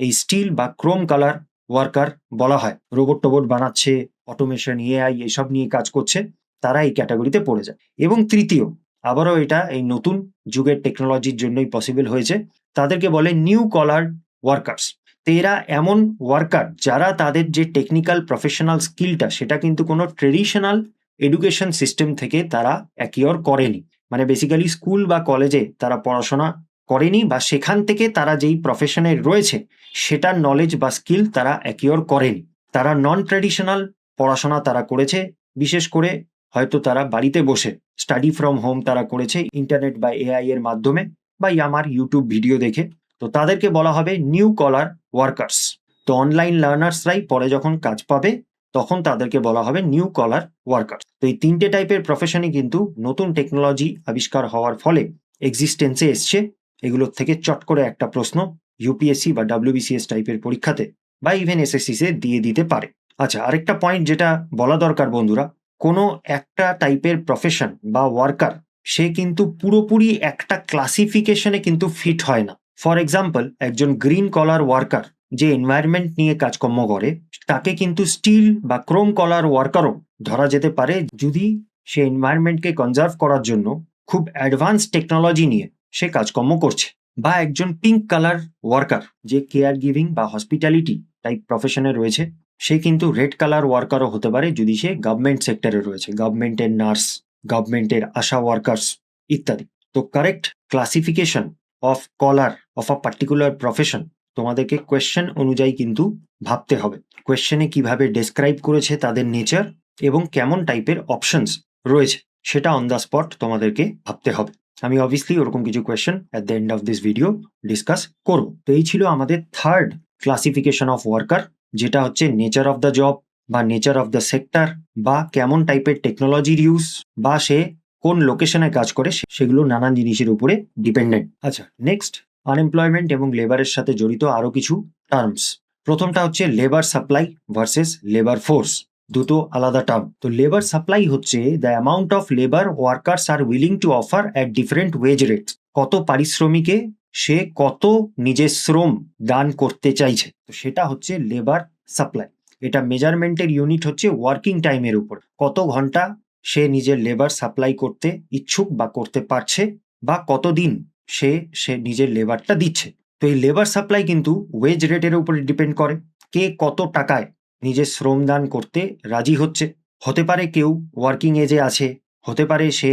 এই স্টিল বা ক্রোম কালার ওয়ার্কার বলা হয়। রোবট টোবট বানাচ্ছে, অটোমেশন, এআই এসব নিয়ে কাজ করছে, তারা এই ক্যাটাগরিতে পড়ে যায়। এবং তৃতীয়, আবারও এটা এই নতুন যুগের টেকনোলজির জন্যই পসিবল হয়েছে, তাদেরকে বলে নিউ কলার ওয়ার্কার্স। তো এরা এমন ওয়ার্কার যারা তাদের যে টেকনিক্যাল প্রফেশনাল স্কিলটা, সেটা কিন্তু কোনো ট্রেডিশনাল এডুকেশন সিস্টেম থেকে তারা অ্যাকিওর করেনি। মানে বেসিক্যালি স্কুল বা কলেজে তারা পড়াশোনা করেনি, বা সেখান থেকে তারা যেই প্রফেশনে রয়েছে সেটার নলেজ বা স্কিল তারা অ্যাকিওর করেনি। তারা নন ট্র্যাডিশনাল পড়াশোনা তারা করেছে, বিশেষ করে হয়তো তারা বাড়িতে বসে স্টাডি ফ্রম হোম তারা করেছে ইন্টারনেট বা এআই এর মাধ্যমে, বা আমার ইউটিউব ভিডিও দেখে। তো তাদেরকে বলা হবে নিউ কলার ওয়ার্কার্স। তো অনলাইন লার্নার্সরাই পরে যখন কাজ পাবে তখন তাদেরকে বলা হবে নিউ কলার ওয়ার্কার্স। তো এই 3টে টাইপের প্রফেশনই কিন্তু নতুন টেকনোলজি আবিষ্কার হওয়ার ফলে এক্সিস্টেন্সে এসছে। এগুলোর থেকে চট করে একটা প্রশ্ন ইউপিএসসি বা ডাব্লিউবিসিএস টাইপের পরীক্ষাতে বা ইভেন এসএসসি দিয়ে দিতে পারে। আচ্ছা, আরেকটা পয়েন্ট যেটা বলা দরকার বন্ধুরা, কোনো একটা টাইপের প্রফেশন বা ওয়ার্কার সে কিন্তু পুরোপুরি একটা ক্লাসিফিকেশনে কিন্তু ফিট হয় না। ফর এক্সাম্পল, একজন গ্রিন কলার ওয়ার্কার যে এনভায়রনমেন্ট নিয়ে কাজকর্ম করে, তাকে কিন্তু স্টিল বা ক্রোম কলার ওয়ার্কারও ধরা যেতে পারে, যদি সে এনভায়রনমেন্টকে কনজার্ভ করার জন্য খুব অ্যাডভান্স টেকনোলজি নিয়ে সে কাজকর্ম করছে। বা একজন পিঙ্ক কালার ওয়ার্কার যে কেয়ার গিভিং বা হসপিটালিটি টাইপ প্রফেশনে রয়েছে, সে কিন্তু রেড কালার ওয়ার্কারও হতে পারে যদি সে গভর্নমেন্ট সেক্টরে রয়েছে, গভর্নমেন্টের নার্স, গভর্নমেন্টের আশা ওয়ার্কার্স ইত্যাদি। তো correct classification of collar of a particular profession তোমাদেরকে কোয়েশ্চেন অনুযায়ী কিন্তু ভাবতে হবে। কোয়েশ্চেনে কিভাবে ডেসক্রাইব করেছে তাদের নেচার এবং কেমন টাইপের অপশনস রয়েছে, সেটা অন দ্য স্পট তোমাদেরকে ভাবতে হবে। আমি অবভিয়াসলি ওরকম কিছু question at the end of this video discuss করব। তো এই ছিল আমাদের থার্ড ক্লাসিফিকেশন অফ ওয়ার্কার, যেটা হচ্ছে নেচার অফ দ্য জব বা নেচার অফ দ্য সেক্টর, বা কেমন টাইপের টেকনোলজির ইউজ, বা সে কোন লোকেশনে কাজ করে, সেগুলো নানান জিনিসের উপরে ডিপেন্ডেন্ট। আচ্ছা, নেক্সট, আনএমপ্লয়মেন্ট এবং লেবারের সাথে জড়িত আরো কিছু টার্মস। প্রথমটা হচ্ছে labour supply versus labour force, দুটো আলাদা টার্ম। তো লেবার সাপ্লাই হচ্ছে the amount of labour workers R willing to offer at different ways rates, কত পারিশ্রমিকে সে কত নিজের শ্রম দান করতে চাইছে, তো সেটা হচ্ছে লেবার সাপ্লাই। এটা মেজারমেন্টের ইউনিট হচ্ছে ওয়ার্কিং টাইমের উপর, কত ঘন্টা সে নিজের লেবার সাপ্লাই করতে ইচ্ছুক বা করতে পারছে, বা কতদিন সে নিজের লেবারটা দিচ্ছে। তো এই লেবার সাপ্লাই কিন্তু ওয়েজ রেটের উপরে ডিপেন্ড করে, কে কত টাকায় নিজের শ্রমদান করতে রাজি হচ্ছে। হতে পারে কেউ ওয়ার্কিং এজে আছে, হতে পারে সে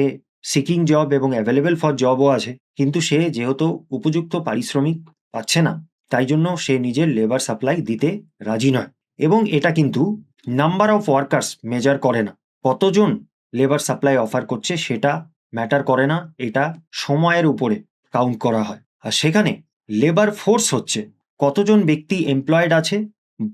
সিকিং জব এবং অ্যাভেলেবেল ফর জবও আছে, কিন্তু সে যেহেতু উপযুক্ত পারিশ্রমিক পাচ্ছে না, তাই জন্য সে নিজের লেবার সাপ্লাই দিতে রাজি নয়। এবং এটা কিন্তু নাম্বার অফ ওয়ার্কার্স মেজার করে না, কতজন লেবার সাপ্লাই অফার করছে সেটা ম্যাটার করে না, এটা সময়ের উপরে কাউন্ট করা হয়। আর সেখানে লেবার ফোর্স হচ্ছে কতজন ব্যক্তি এমপ্লয়েড আছে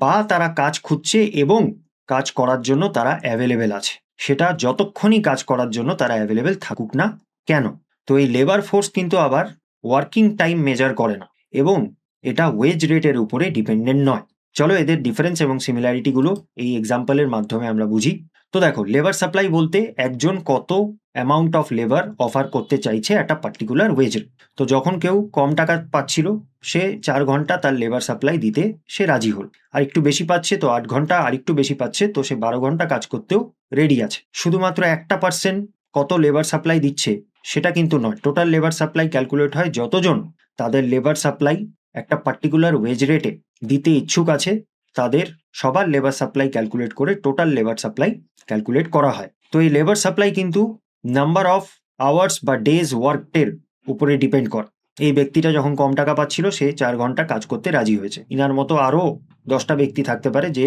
বা তারা কাজ খুঁজছে এবং কাজ করার জন্য তারা অ্যাভেলেবেল আছে, সেটা যতক্ষণই কাজ করার জন্য তারা অ্যাভেলেবেল থাকুক না কেন। তো এই লেবার ফোর্স কিন্তু আবার ওয়ার্কিং টাইম মেজার করে না এবং এটা ওয়েজ রেটের উপরে ডিপেন্ডেন্ট নয়। চলো এদের ডিফারেন্স এবং সিমিলারিটিগুলো এই এক্সাম্পলের মাধ্যমে আমরা বুঝি। তো দেখো, লেবার সাপ্লাই বলতে একজন কত অ্যামাউন্ট অফ লেবার অফার করতে চাইছে একটা পার্টিকুলার ওয়েজ রেট। তো যখন কেউ কম টাকা পাচ্ছিল, সে 4 ঘন্টা তার লেবার সাপ্লাই দিতে সে রাজি হল। আর একটু বেশি পাচ্ছে তো 8 ঘন্টা, আর একটু বেশি পাচ্ছে তো সে 12 ঘন্টা কাজ করতেও রেডি আছে। শুধুমাত্র 1% কত লেবার সাপ্লাই দিচ্ছে সেটা কিন্তু নয়, টোটাল লেবার সাপ্লাই ক্যালকুলেট হয় যতজন তাদের লেবার সাপ্লাই একটা পার্টিকুলার ওয়েজ রেটে দিতে ইচ্ছুক আছে, তাদের সবার লেবার সাপ্লাই ক্যালকুলেট করে টোটাল লেবার সাপ্লাই ক্যালকুলেট করা হয়। তো এই লেবার সাপ্লাই কিন্তু নাম্বার অফ আওয়ার্স বা ডেজ ওয়ার্কডের উপরে ডিপেন্ড করে। এই ব্যক্তিটা যখন কম টাকা পাচ্ছিল সে 4 ঘন্টা কাজ করতে রাজি হয়েছে, ইনার মতো আরও 10টা ব্যক্তি থাকতে পারে যে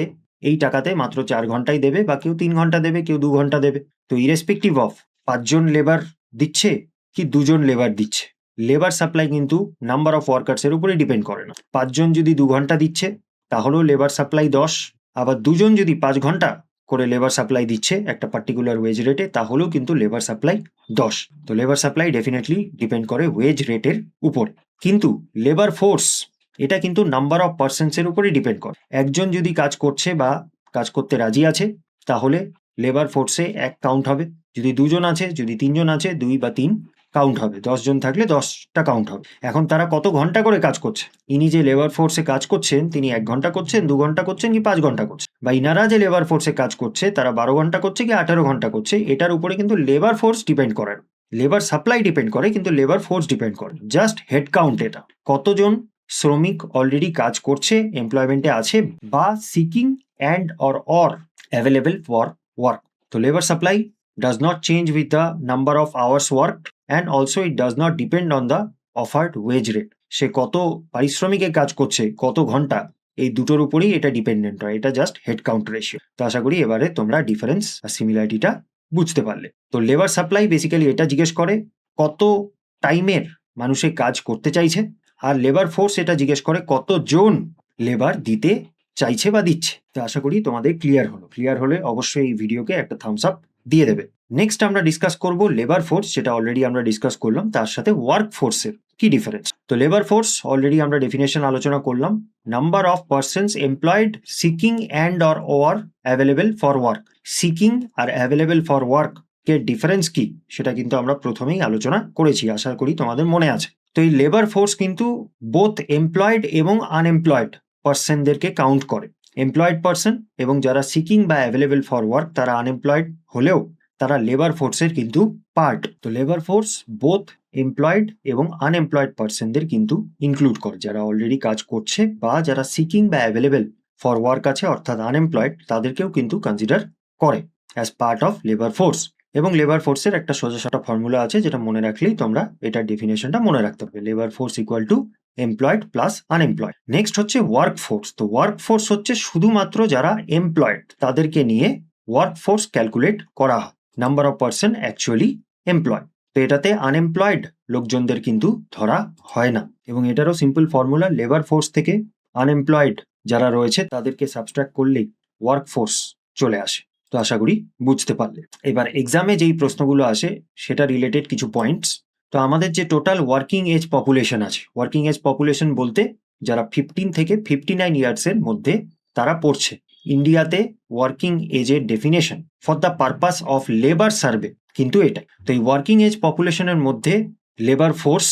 এই টাকাতে মাত্র 4 ঘন্টাই দেবে, বা কেউ 3 ঘন্টা দেবে, কেউ 2 ঘন্টা দেবে। তো ইরেসপেক্টিভ অফ 5 জন লেবার দিচ্ছে কি 2 জন লেবার দিচ্ছে, লেবার সাপ্লাই কিন্তু নাম্বার অফ ওয়ার্কার্সের উপরে ডিপেন্ড করে না। 5 জন যদি 2 ঘন্টা দিচ্ছে তাহলেও লেবার সাপ্লাই 10, আবার 2 জন যদি 5 ঘন্টা করে লেবার সাপ্লাই দিচ্ছে একটা পার্টিকুলার ওয়েজ রেটে, তাহলেও কিন্তু লেবার সাপ্লাই 10। তো লেবার সাপ্লাই ডেফিনেটলি ডিপেন্ড করে ওয়েজ রেটের উপর। কিন্তু লেবার ফোর্স এটা কিন্তু নাম্বার অফ পার্সনসের উপরে ডিপেন্ড করে। একজন যদি কাজ করছে বা কাজ করতে রাজি আছে তাহলে লেবার ফোর্সে 1 কাউন্ট হবে, যদি 2 জন আছে, যদি 3 জন আছে 2 বা 3 কাউন্ট হবে, 10 জন থাকলে 10টা কাউন্ট হবে। এখন তারা কত ঘন্টা করে কাজ করছে, ইনি যে লেবার ফোর্সে কাজ করছেন তিনি 1 ঘন্টা করছেন, 2 ঘন্টা করছেন কি 5 ঘন্টা করছেন, বা ইনারা যে লেবার ফোর্সে কাজ করছে তারা 12 ঘন্টা করছে কি 18 ঘন্টা করছে, এটার উপরে কিন্তু লেবার ফোর্স ডিপেন্ড করে না। লেবার সাপ্লাই ডিপেন্ড করে কিন্তু লেবার ফোর্স ডিপেন্ড করে জাস্ট হেড কাউন্ট। এটা কতজন শ্রমিক অলরেডি কাজ করছে, এমপ্লয়মেন্টে আছে, বা seeking and or available for work. তো labour supply does not change with the number of hours worked, and also it does not depend on the offered wage rate. সে কত পারিশ্রমিকে কাজ করছে, কত ঘন্টা, এই দুটোর উপরেই এটা ডিপেন্ডেন্ট হয়। এটা জাস্ট হেড কাউন্ট রেশিও। তো আশা করি এবারে তোমরা ডিফারেন্স আর সিমিলারিটিটা বুঝতে পারলে। তো লেবার সাপ্লাই বেসিক্যালি এটা জিজ্ঞেস করে কত টাইমের মানুষে কাজ করতে চাইছে, আর লেবার ফোর্স এটা জিজ্ঞেস করে কতজন লেবার দিতে চাইছে বা দিচ্ছে। তো আশা করি তোমাদের ক্লিয়ার হলো। ক্লিয়ার হলে অবশ্যই এই ভিডিওকে একটা থামস আপ দিয়ে দেবে। নেক্সট আমরা ডিসকাস করব লেবার ফোর্স, যেটা অলরেডি আমরা ডিসকাস করলাম, তার সাথে ওয়ার্ক ফোর্সের কি ডিফারেন্স। তো লেবার ফোর্স অলরেডি আমরা ডেফিনেশন আলোচনা করলাম, number of persons employed seeking and or available for work. Seeking আর অ্যাভেলেবল ফর ওয়ার্ক কে ডিফারেন্স কি সেটা কিন্তু আমরা প্রথমেই আলোচনা করেছি, আশা করি তোমাদের মনে আছে। তো এই লেবার ফোর্স কিন্তু বোথ এমপ্লয়েড এবং আনএমপ্লয়েড পার্সনদেরকে কাউন্ট করে। এমপ্লয়েড পার্সন এবং যারা সিকিং বা অ্যাভেলেবল ফর ওয়ার্ক তারা আনএমপ্লয়েড হলেও তারা লেবার ফোর্সের কিন্তু পার্ট। তো লেবার ফোর্স বোথ এমপ্লয়েড এবং আনএমপ্লয়েড পার্সনদের কিন্তু ইনক্লুড করে, যারা অলরেডি কাজ করছে বা যারা সিকিং বা অ্যাভেলেবল ফর ওয়ার্ক আছে অর্থাৎ আনএমপ্লয়েড, তাদেরকেও কিন্তু কনসিডার করে as part of labour force. এবং লেবার ফোর্সের একটা সোজাসাটা ফর্মুলা আছে যেটা মনে রাখলেই তোমরা এটার ডেফিনেশনটা মনে রাখতে পারবে। Labour force equal to employed plus unemployed. Next হচ্ছে ওয়ার্ক ফোর্স। তো ওয়ার্ক ফোর্স হচ্ছে শুধুমাত্র যারা এমপ্লয়েড তাদেরকে নিয়ে ওয়ার্ক ফোর্স ক্যালকুলেট করা হয়, number of person actually employed. তো এটাতে আনএমপ্লয়েড লোকজনদের কিন্তু ধরা হয় না। এবং এটারও সিম্পল ফর্মুলা, লেবার ফোর্স থেকে আনএমপ্লয়েড যারা রয়েছে তাদেরকে সাবস্ট্রাক্ট করলেই ওয়ার্ক ফোর্স চলে আসে। তো আশা করি বুঝতে পারলে। এবার এক্সামে যেই প্রশ্নগুলো আসে সেটা রিলেটেড কিছু পয়েন্টস। তো আমাদের যে টোটাল ওয়ার্কিং এজ পপুলেশন আছে, ওয়ার্কিং এজ পপুলেশন বলতে যারা 15 থেকে 59 ইয়ার্সের মধ্যে তারা পড়ছে। ইন্ডিয়াতে ওয়ার্কিং এজের definition for the purpose of labour survey কিন্তু এটাই। তো এই ওয়ার্কিং এজ পপুলেশনের মধ্যে লেবার ফোর্স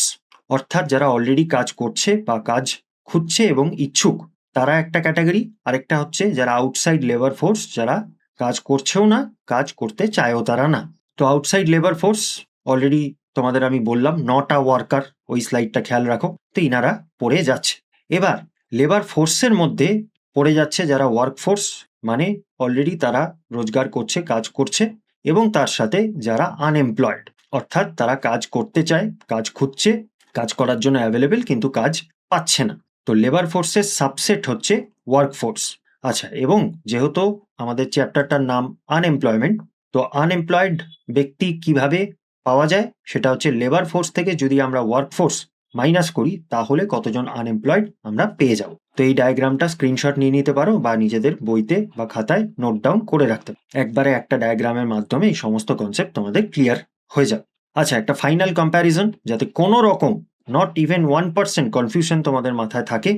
অর্থাৎ যারা অলরেডি কাজ করছে বা কাজ খুঁজছে এবং ইচ্ছুক তারা একটা ক্যাটাগরি, আরেকটা হচ্ছে যারা আউটসাইড লেবার ফোর্স, যারা কাজ করছেও না কাজ করতে চায়ও তারা না। তো আউটসাইড লেবার ফোর্স অলরেডি তোমাদের আমি বললাম নটা ওয়ার্কার, ওই স্লাইডটা খেয়াল রাখো। তো ইনারা পড়ে যাচ্ছে। এবার লেবার ফোর্সের মধ্যে পড়ে যাচ্ছে যারা ওয়ার্ক ফোর্স, মানে অলরেডি তারা রোজগার করছে, কাজ করছে, এবং তার সাথে যারা আনএমপ্লয়েড অর্থাৎ তারা কাজ করতে চায়, কাজ খুঁজছে, কাজ করার জন্য অ্যাভেলেবেল কিন্তু কাজ পাচ্ছে না। তো লেবার ফোর্সের সাবসেট হচ্ছে ওয়ার্ক ফোর্স। আচ্ছা, এবং যেহেতু আমাদের চ্যাপ্টারটার নাম আনএমপ্লয়মেন্ট, তো আনএমপ্লয়েড ব্যক্তি কিভাবে পাওয়া যায় সেটা হচ্ছে লেবার ফোর্স থেকে যদি আমরা ওয়ার্ক ফোর্স মাইনাস করি তাহলে কতজন আনএমপ্লয়েড আমরা পেয়ে যাব। তো এই ডায়াগ্রামটা স্ক্রিনশট নিয়ে নিতে পারো বা নিজেদের বইতে বা খাতায় নোট ডাউন করে রাখতে পারো। একবারে একটা ডায়াগ্রামের মাধ্যমে এই সমস্ত কনসেপ্ট তোমাদের ক্লিয়ার হয়ে যাবে। আচ্ছা, একটা ফাইনাল কম্প্যারিজন যাতে কোনো রকম নট ইভেন 1% কনফিউশন তোমাদের মাথায় থাকে,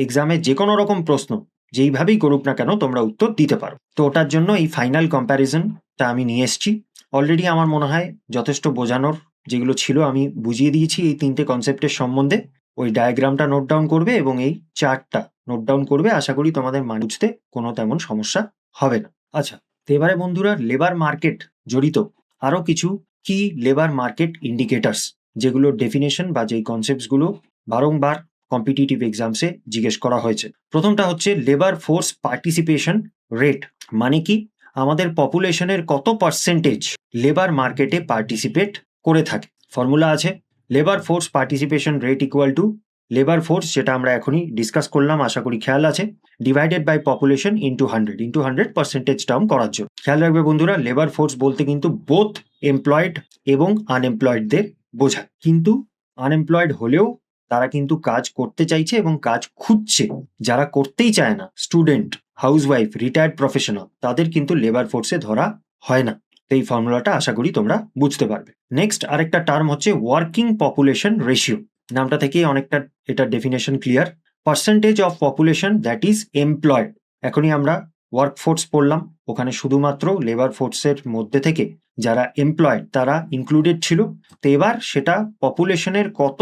এক্সামে যে কোনো রকম প্রশ্ন যেইভাবেই করুক না কেন তোমরা উত্তর দিতে পারো। তো ওটার জন্য এই ফাইনাল কম্প্যারিজনটা আমি নিয়ে এসেছি। অলরেডি আমার মনে হয় যথেষ্ট বোঝানোর যেগুলো ছিল আমি বুঝিয়ে দিয়েছি এই 3টে কনসেপ্টের সম্বন্ধে। ওই ডায়াগ্রামটা নোট ডাউন করবে এবং এই চার্টটা নোট ডাউন করবে, আশা করি তোমাদের বুঝতে কোনো তেমন সমস্যা হবে না। আচ্ছা, তো এবারে বন্ধুরা লেবার মার্কেট জড়িত আরও কিছু কি লেবার মার্কেট ইন্ডিকেটার্স, যেগুলোর ডেফিনেশন বা যেই কনসেপ্টসগুলো বারংবার কম্পিটিটিভ এক্সামসে জিজ্ঞেস করা হয়েছে। প্রথমটা হচ্ছে লেবার ফোর্স পার্টিসিপেশন রেট, মানে কি আমাদের পপুলেশনের কত পার্সেন্টেজ লেবার মার্কেটে পার্টিসিপেট করে থাকে। ফর্মুলা আছে labour force participation rate equal to labour force, যেটা আমরা এখনই ডিসকাস করলাম, আশা করি খেয়াল আছে, divided by population into 100 percentage term করার জন্য। খেয়াল রাখবে বন্ধুরা, লেবার ফোর্স বলতে কিন্তু বোথ এমপ্লয়েড এবং আনএমপ্লয়েডদের বোঝায়। কিন্তু আনএমপ্লয়েড হলেও তারা কিন্তু কাজ করতে চাইছে এবং কাজ খুঁজছে। যারা করতেই চায় না, স্টুডেন্ট, হাউসওয়াইফ, রিটায়ার্ড প্রফেশনাল, তাদের কিন্তু লেবার ফোর্সে ধরা হয় না। তো এই ফর্মুলাটা আশা করি তোমরা বুঝতে পারবে। নেক্সট আরেকটা টার্ম হচ্ছে ওয়ার্কিং পপুলেশন রেশিও। নামটা থেকেই অনেকটা এটার definition clear. Percentage of population that is employed. এখনই আমরা ওয়ার্ক ফোর্স পড়লাম, ওখানে শুধুমাত্র লেবার ফোর্সের মধ্যে থেকে যারা এমপ্লয়েড তারা ইনক্লুডেড ছিল। তো এবার সেটা পপুলেশনের কত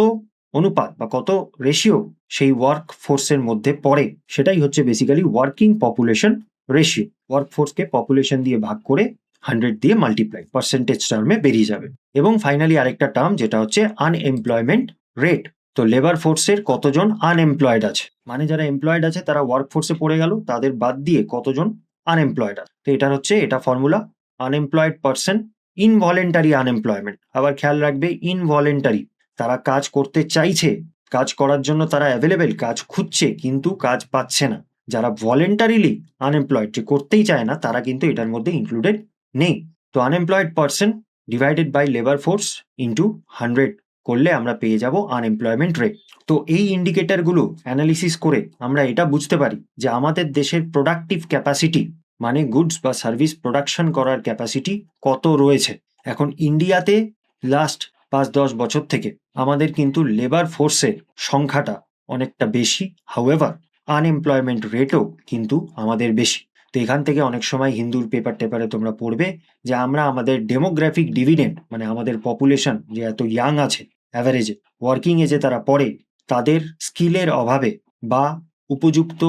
অনুপাত বা কত রেশিও সেই ওয়ার্ক ফোর্সের মধ্যে পড়ে, সেটাই হচ্ছে basically working population ratio. Work ফোর্সকে পপুলেশন দিয়ে ভাগ করে 100 দিয়ে মাল্টিপ্লাই, পার্সেন্টেজ টার্মে বেরিয়ে যাবে। এবং ফাইনালি আরেকটা টার্ম যেটা হচ্ছে আনএমপ্লয়মেন্ট রেট। তো লেবার ফোর্সের কতজন আনএমপ্লয়েড আছে, মানে যারা এমপ্লয়েড আছে তারা ওয়ার্ক ফোর্সে পড়ে গেল, তাদের বাদ দিয়ে কতজন আনএমপ্লয়েড আছে। তো এটা হচ্ছে এটা formula, unemployed person involuntary unemployment. আবার খেয়াল রাখবে ইনভলেন্টারি, তারা কাজ করতে চাইছে, কাজ করার জন্য তারা অ্যাভেলেবেল, কাজ খুঁজছে কিন্তু কাজ পাচ্ছে না। যারা ভলেন্টারিলি আনএমপ্লয়েড, যে করতেই চায় না, তারা কিন্তু এটার মধ্যে ইনক্লুডেড নেই। তো unemployed person divided by labour force into 100 করলে আমরা পেয়ে যাব আনএমপ্লয়মেন্ট রেট। তো এই ইন্ডিকেটরগুলো অ্যানালিসিস করে আমরা এটা বুঝতে পারি যে আমাদের দেশের প্রোডাক্টিভ ক্যাপাসিটি, মানে গুডস বা সার্ভিস প্রোডাকশন করার ক্যাপাসিটি কত রয়েছে। এখন ইন্ডিয়াতে লাস্ট 5-10 বছর থেকে আমাদের কিন্তু লেবার ফোর্সের সংখ্যাটা অনেকটা বেশি, হাউএভার আনএমপ্লয়মেন্ট রেটও কিন্তু আমাদের বেশি। তো এখান থেকে অনেক সময় হিন্দুর পেপার টেপারে তোমরা পড়বে যে আমরা আমাদের ডেমোগ্রাফিক ডিভিডেন্ড, মানে আমাদের পপুলেশন যে এত ইয়াং আছে, অ্যাভারেজে ওয়ার্কিং এজে তারা পড়ে, তাদের স্কিলের অভাবে বা উপযুক্ত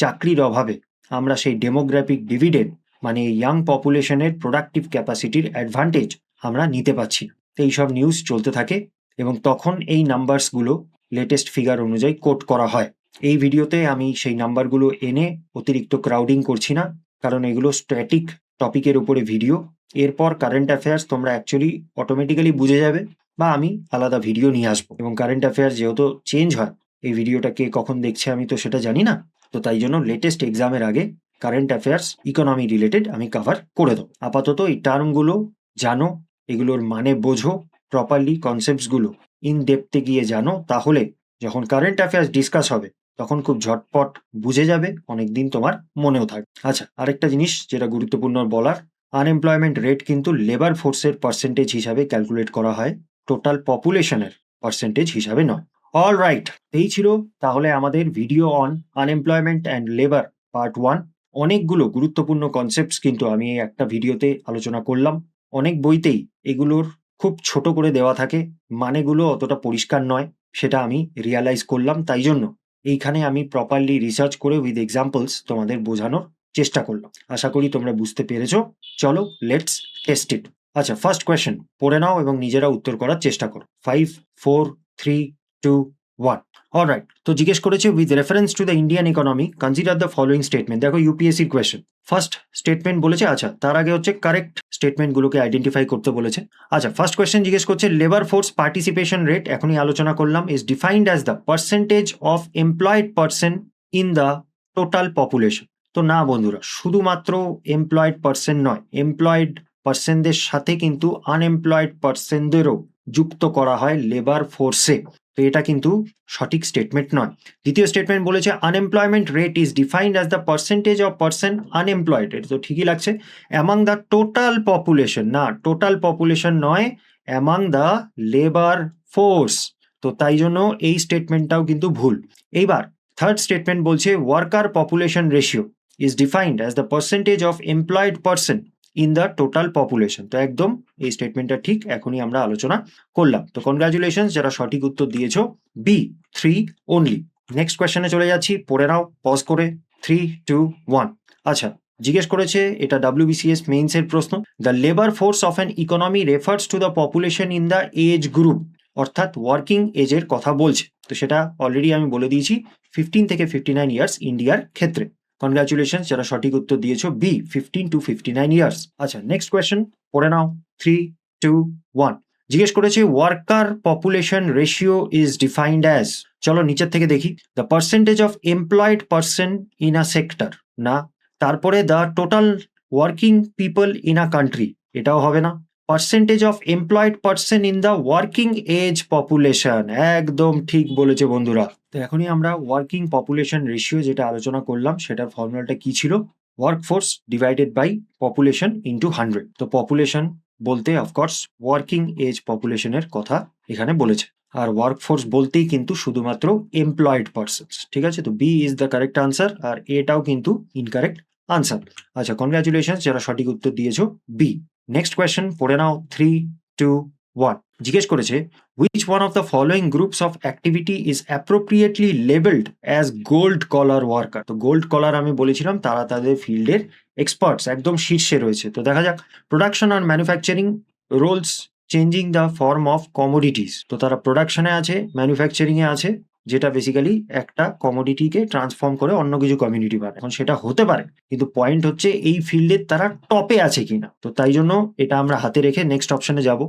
চাকরির অভাবে আমরা সেই ডেমোগ্রাফিক ডিভিডেন্ড, মানে ইয়াং পপুলেশনের প্রোডাক্টিভ ক্যাপাসিটির অ্যাডভান্টেজ আমরা নিতে পারছি না। তো এইসব নিউজ চলতে থাকে এবং তখন এই নাম্বারসগুলো লেটেস্ট ফিগার অনুযায়ী কোট করা হয়। এই ভিডিওতে আমি সেই নাম্বারগুলো এনে অতিরিক্ত ক্রাউডিং করছি না, কারণ এগুলো স্ট্যাটিক টপিকের উপরে ভিডিও। এরপর কারেন্ট অ্যাফেয়ার্স তোমরা অ্যাকচুয়ালি অটোমেটিক্যালি বুঝে যাবে, বা আমি আলাদা ভিডিও নিয়ে আসবো। এবং কারেন্ট অ্যাফেয়ার্স যেহেতু চেঞ্জ হয়, এই ভিডিওটা কে কখন দেখছে আমি তো সেটা জানি না, তো তাই জন্য লেটেস্ট এক্সামের আগে কারেন্ট অ্যাফেয়ার্স ইকোনমি রিলেটেড আমি কভার করে দেবো। আপাতত এই টার্মগুলো জানো, এগুলোর মানে বোঝো, প্রপারলি কনসেপ্টসগুলো ইন ডেপথে গিয়ে জানো, তাহলে যখন কারেন্ট অ্যাফেয়ার্স ডিসকাস হবে তখন খুব ঝটপট বুঝে যাবে, অনেকদিন তোমার মনেও থাকবে। আচ্ছা, আরেকটা জিনিস যেটা গুরুত্বপূর্ণ বলার, আনএমপ্লয়মেন্ট রেট কিন্তু লেবার ফোর্সের পার্সেন্টেজ হিসাবে ক্যালকুলেট করা হয়, টোটাল পপুলেশনের পার্সেন্টেজ হিসাবে নয়। অল রাইট, এই ছিল তাহলে আমাদের video on unemployment and labour part 1। অনেকগুলো গুরুত্বপূর্ণ কনসেপ্টস কিন্তু আমি এই একটা ভিডিওতে আলোচনা করলাম। অনেক বইতেই এগুলোর খুব ছোট করে দেওয়া থাকে, মানেগুলো অতটা পরিষ্কার নয়, সেটা আমি রিয়ালাইজ করলাম। তাই জন্য এইখানে আমি প্রপারলি রিসার্চ করে উইথ এক্সাম্পলস তোমাদের বোঝানোর চেষ্টা করলাম। আশা করি তোমরা বুঝতে পেরেছো। চলো লেটস টেস্ট ইট। আচ্ছা, ফার্স্ট কোয়েশ্চেন পড়ে নাও এবং নিজেরা উত্তর করার চেষ্টা করো। 5, 4, 3, 2, 1। অলরাইট, তো জিজ্ঞেস করেছে with reference to the Indian economy consider the following statement. দেখো ইউপিএসসির কোয়েশ্চেন, ফার্স্ট স্টেটমেন্ট বলেছে। আচ্ছা, তার আগে হচ্ছে কারেক্ট স্টেটমেন্টগুলোকে আইডেন্টিফাই করতে বলেছে। আচ্ছা, ফার্স্ট কোয়েশ্চেন জিজ্ঞেস করছে লেবার ফোর্স পার্টিসিপেশন রেট, এখনই আলোচনা করলাম, is defined as the percentage of employed person in the total population. তো না বন্ধুরা, শুধুমাত্র এমপ্লয়েড পার্সন নয়, এমপ্লয়েড পার্সনদের সাথে কিন্তু আনএমপ্লয়েড পার্সনদেরও যুক্ত করা হয় লেবার ফোর্সে। তো এটা কিন্তু সঠিক স্টেটমেন্ট নয়। দ্বিতীয় স্টেটমেন্ট বলেছে unemployment rate is defined as the percentage of person unemployed. এটা তো ঠিকই লাগছে, অ্যামাং দ্য টোটাল পপুলেশন। না, টোটাল পপুলেশন নয়, অ্যামাং দ্য লেবার ফোর্স। তো তাই জন্য এই স্টেটমেন্টটাও কিন্তু ভুল। এইবার থার্ড স্টেটমেন্ট বলছে worker population ratio is defined as the percentage of employed person in the total population. তো একদম এই স্টেটমেন্টটা ঠিক, এখনই আমরা আলোচনা করলাম। তো কনগ্রাচুলেশনস যারা সঠিক উত্তর দিয়েছো, বি 3 অনলি। নেক্সট কোয়েশ্চেনে চলে যাচ্ছি, পড়ে নাও পজ করে। 3, 2, 1। আচ্ছা, জিজ্ঞেস করেছে, এটা WBCS মেইনসের প্রশ্ন, the labour force of an economy refers to the population in the age group, অর্থাৎ ওয়ার্কিং এজের কথা বলছে। তো সেটা অলরেডি আমি বলে দিয়েছি, 15 থেকে 59 ইয়ার্স ইন্ডিয়ার ক্ষেত্রে। কনগ্রাচুলেশন যারা সঠিক উত্তর দিয়েছো, বি 15 to 59 ইয়ার্স। আচ্ছা, নেক্সট কোয়েশ্চেন পড়ে নাও। 3, 2, 1। জিজ্ঞেস করেছে worker population ratio is defined as, চলো নিচের থেকে দেখি, the percentage of employed person in a sector, না। তারপরে the total working people in a country, এটাও হবে না। Percentage of employed person in the working age population, একদম ঠিক বলেছে বন্ধুরা। তো এখনই আমরা ওয়ার্কিং পপুলেশন রেশিও যেটা আলোচনা করলাম সেটার ফর্মুলাটা কি ছিল, workforce divided by population into 100। তো পপুলেশন বলতে অফকোর্স ওয়ার্কিং এজ পপুলেশনের কথা এখানে বলেছে, আর ওয়ার্কফোর্স বলতেই কিন্তু শুধুমাত্র এমপ্লয়েড পার্সনস, ঠিক আছে। তো B is the correct answer, আর এটাও কিন্তু ইনকারেক্ট আনসার। আচ্ছা, কনগ্রাচুলেশন যারা সঠিক উত্তর দিয়েছো বি। নেক্সট কোয়েশ্চেন পড়ে নাও, 3, 2, 1। জিজ্ঞেস করেছে which one of the following groups of activity is appropriately labeled as gold collar worker। তো গোল্ড কলার আমি বলেছিলাম তারা তাদের ফিল্ডের এক্সপার্টস, একদম শীর্ষে রয়েছে। তো দেখা যাক, প্রোডাকশন আর manufacturing roles changing the form of commodities. তো তারা প্রোডাকশনে আছে, ম্যানুফ্যাকচারিংয়ে আছে, যেটা বেসিক্যালি একটা কমোডিটিকে ট্রান্সফর্ম করে অন্য কিছু কমিউনিটি বানায়। এখন সেটা হতে পারে, কিন্তু পয়েন্ট হচ্ছে এই ফিল্ডের তারা টপে আছে কিনা। তো তাই জন্য এটা আমরা হাতে রেখে নেক্সট অপশনে যাব।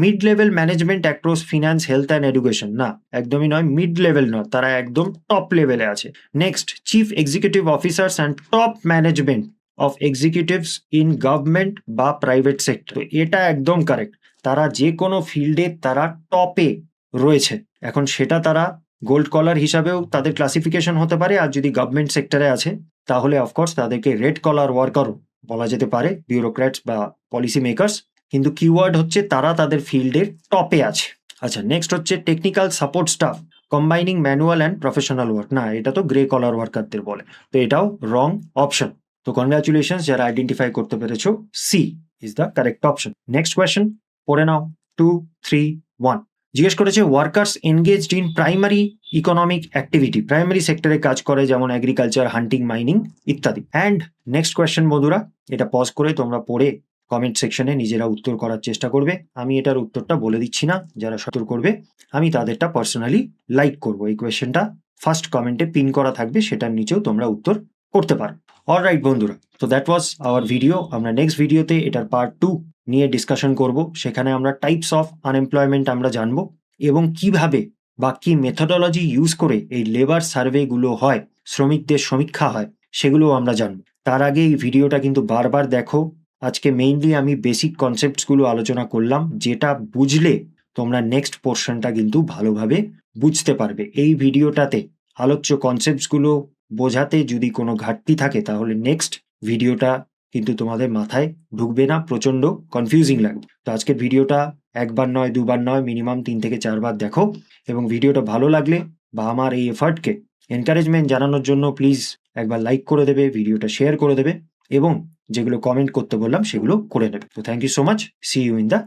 Mid level management across finance, health and education, না একদমই নয়, মিড লেভেল নয়, তারা একদম টপ লেভেলে আছে। Next, chief executive officers and top management of executives in government বা প্রাইভেট সেক্টর, তো এটা একদম কারেক্ট। তারা যে কোনো ফিল্ডে তারা টপে রয়েছে। এখন সেটা তারা গোল্ড কলার হিসাবেও তাদের ক্লাসিফিকেশন হতে পারে, আর যদি গভর্নমেন্ট সেক্টরে আছে তাহলে অফকোর্স তাদেরকে রেড কলার ওয়ার্কারও বলা যেতে পারে, বিউরোক্র্যাটস বা পলিসি মেকার্স। কিন্তু কিওয়ার্ড হচ্ছে তারা তাদের ফিল্ডের টপে আছে। আচ্ছা, নেক্সট হচ্ছে technical support staff combining manual and professional work, না এটা তো গ্রে কলার ওয়ার্কারদের বলে, তো এটাও রং অপশন। তো কনগ্রাচুলেশন যারা আইডেন্টিফাই করতে পেরেছো, C is the correct option. Next question পড়ে নাও, 2, 3, 1। জিজ্ঞেস করেছে workers engaged in primary economic activity, primary সেক্টরে কাজ করে যেমন এগ্রিকালচার, হান্টিং, মাইনিং ইত্যাদি। অ্যান্ড নেক্সট কোয়েশ্চেন বন্ধুরা, এটা পজ করে তোমরা পড়ে কমেন্ট সেকশনে নিজেরা উত্তর করার চেষ্টা করবে। আমি এটার উত্তরটা বলে দিচ্ছি না, যারা সতর করবে আমি তাদেরটা পার্সোনালি লাইক করব। এই কোয়েশ্চেনটা ফার্স্ট কমেন্টে পিন করা থাকবে, সেটার নিচেও তোমরা উত্তর করতে পারো। অলরাইট বন্ধুরা, তো দ্যাট ওয়াজ আওয়ার ভিডিও। আমরা নেক্সট ভিডিওতে এটার পার্ট 2 নিয়ে ডিসকাশন করব। সেখানে আমরা টাইপস অফ আনএমপ্লয়মেন্ট আমরা জানবো, এবং কিভাবে বা কি মেথোডোলজি ইউজ করে এই লেবার সার্ভেগুলো হয়, শ্রমিকদের সমীক্ষা হয়, সেগুলো আমরা জানবো। তার আগে এই ভিডিওটা কিন্তু বারবার দেখো। আজকে মেইনলি আমি বেসিক কনসেপ্টসগুলো আলোচনা করলাম, যেটা বুঝলে তোমরা নেক্সট পোর্শনটা কিন্তু ভালোভাবে বুঝতে পারবে। এই ভিডিওটাতে আলোচ্য কনসেপ্টসগুলো বোঝাতে যদি কোনো ঘাটতি থাকে তাহলে নেক্সট ভিডিওটা কিন্তু তোমাদের মাথায় ঢুকবে না, প্রচন্ড কনফিউজিং লাগবে। তো আজকের ভিডিওটা একবার নয়, দুবার নয়, মিনিমাম 3 থেকে 4 বার দেখো, এবং ভিডিওটা ভালো লাগলে বা আমার এই এফার্টকে এনকারেজমেন্ট জানানোর জন্য প্লিজ একবার লাইক করে দেবে, ভিডিওটা শেয়ার করে দেবে, এবং যেগুলো কমেন্ট করতে বললাম সেগুলো করে নেবে। তো thank you so much, see you in the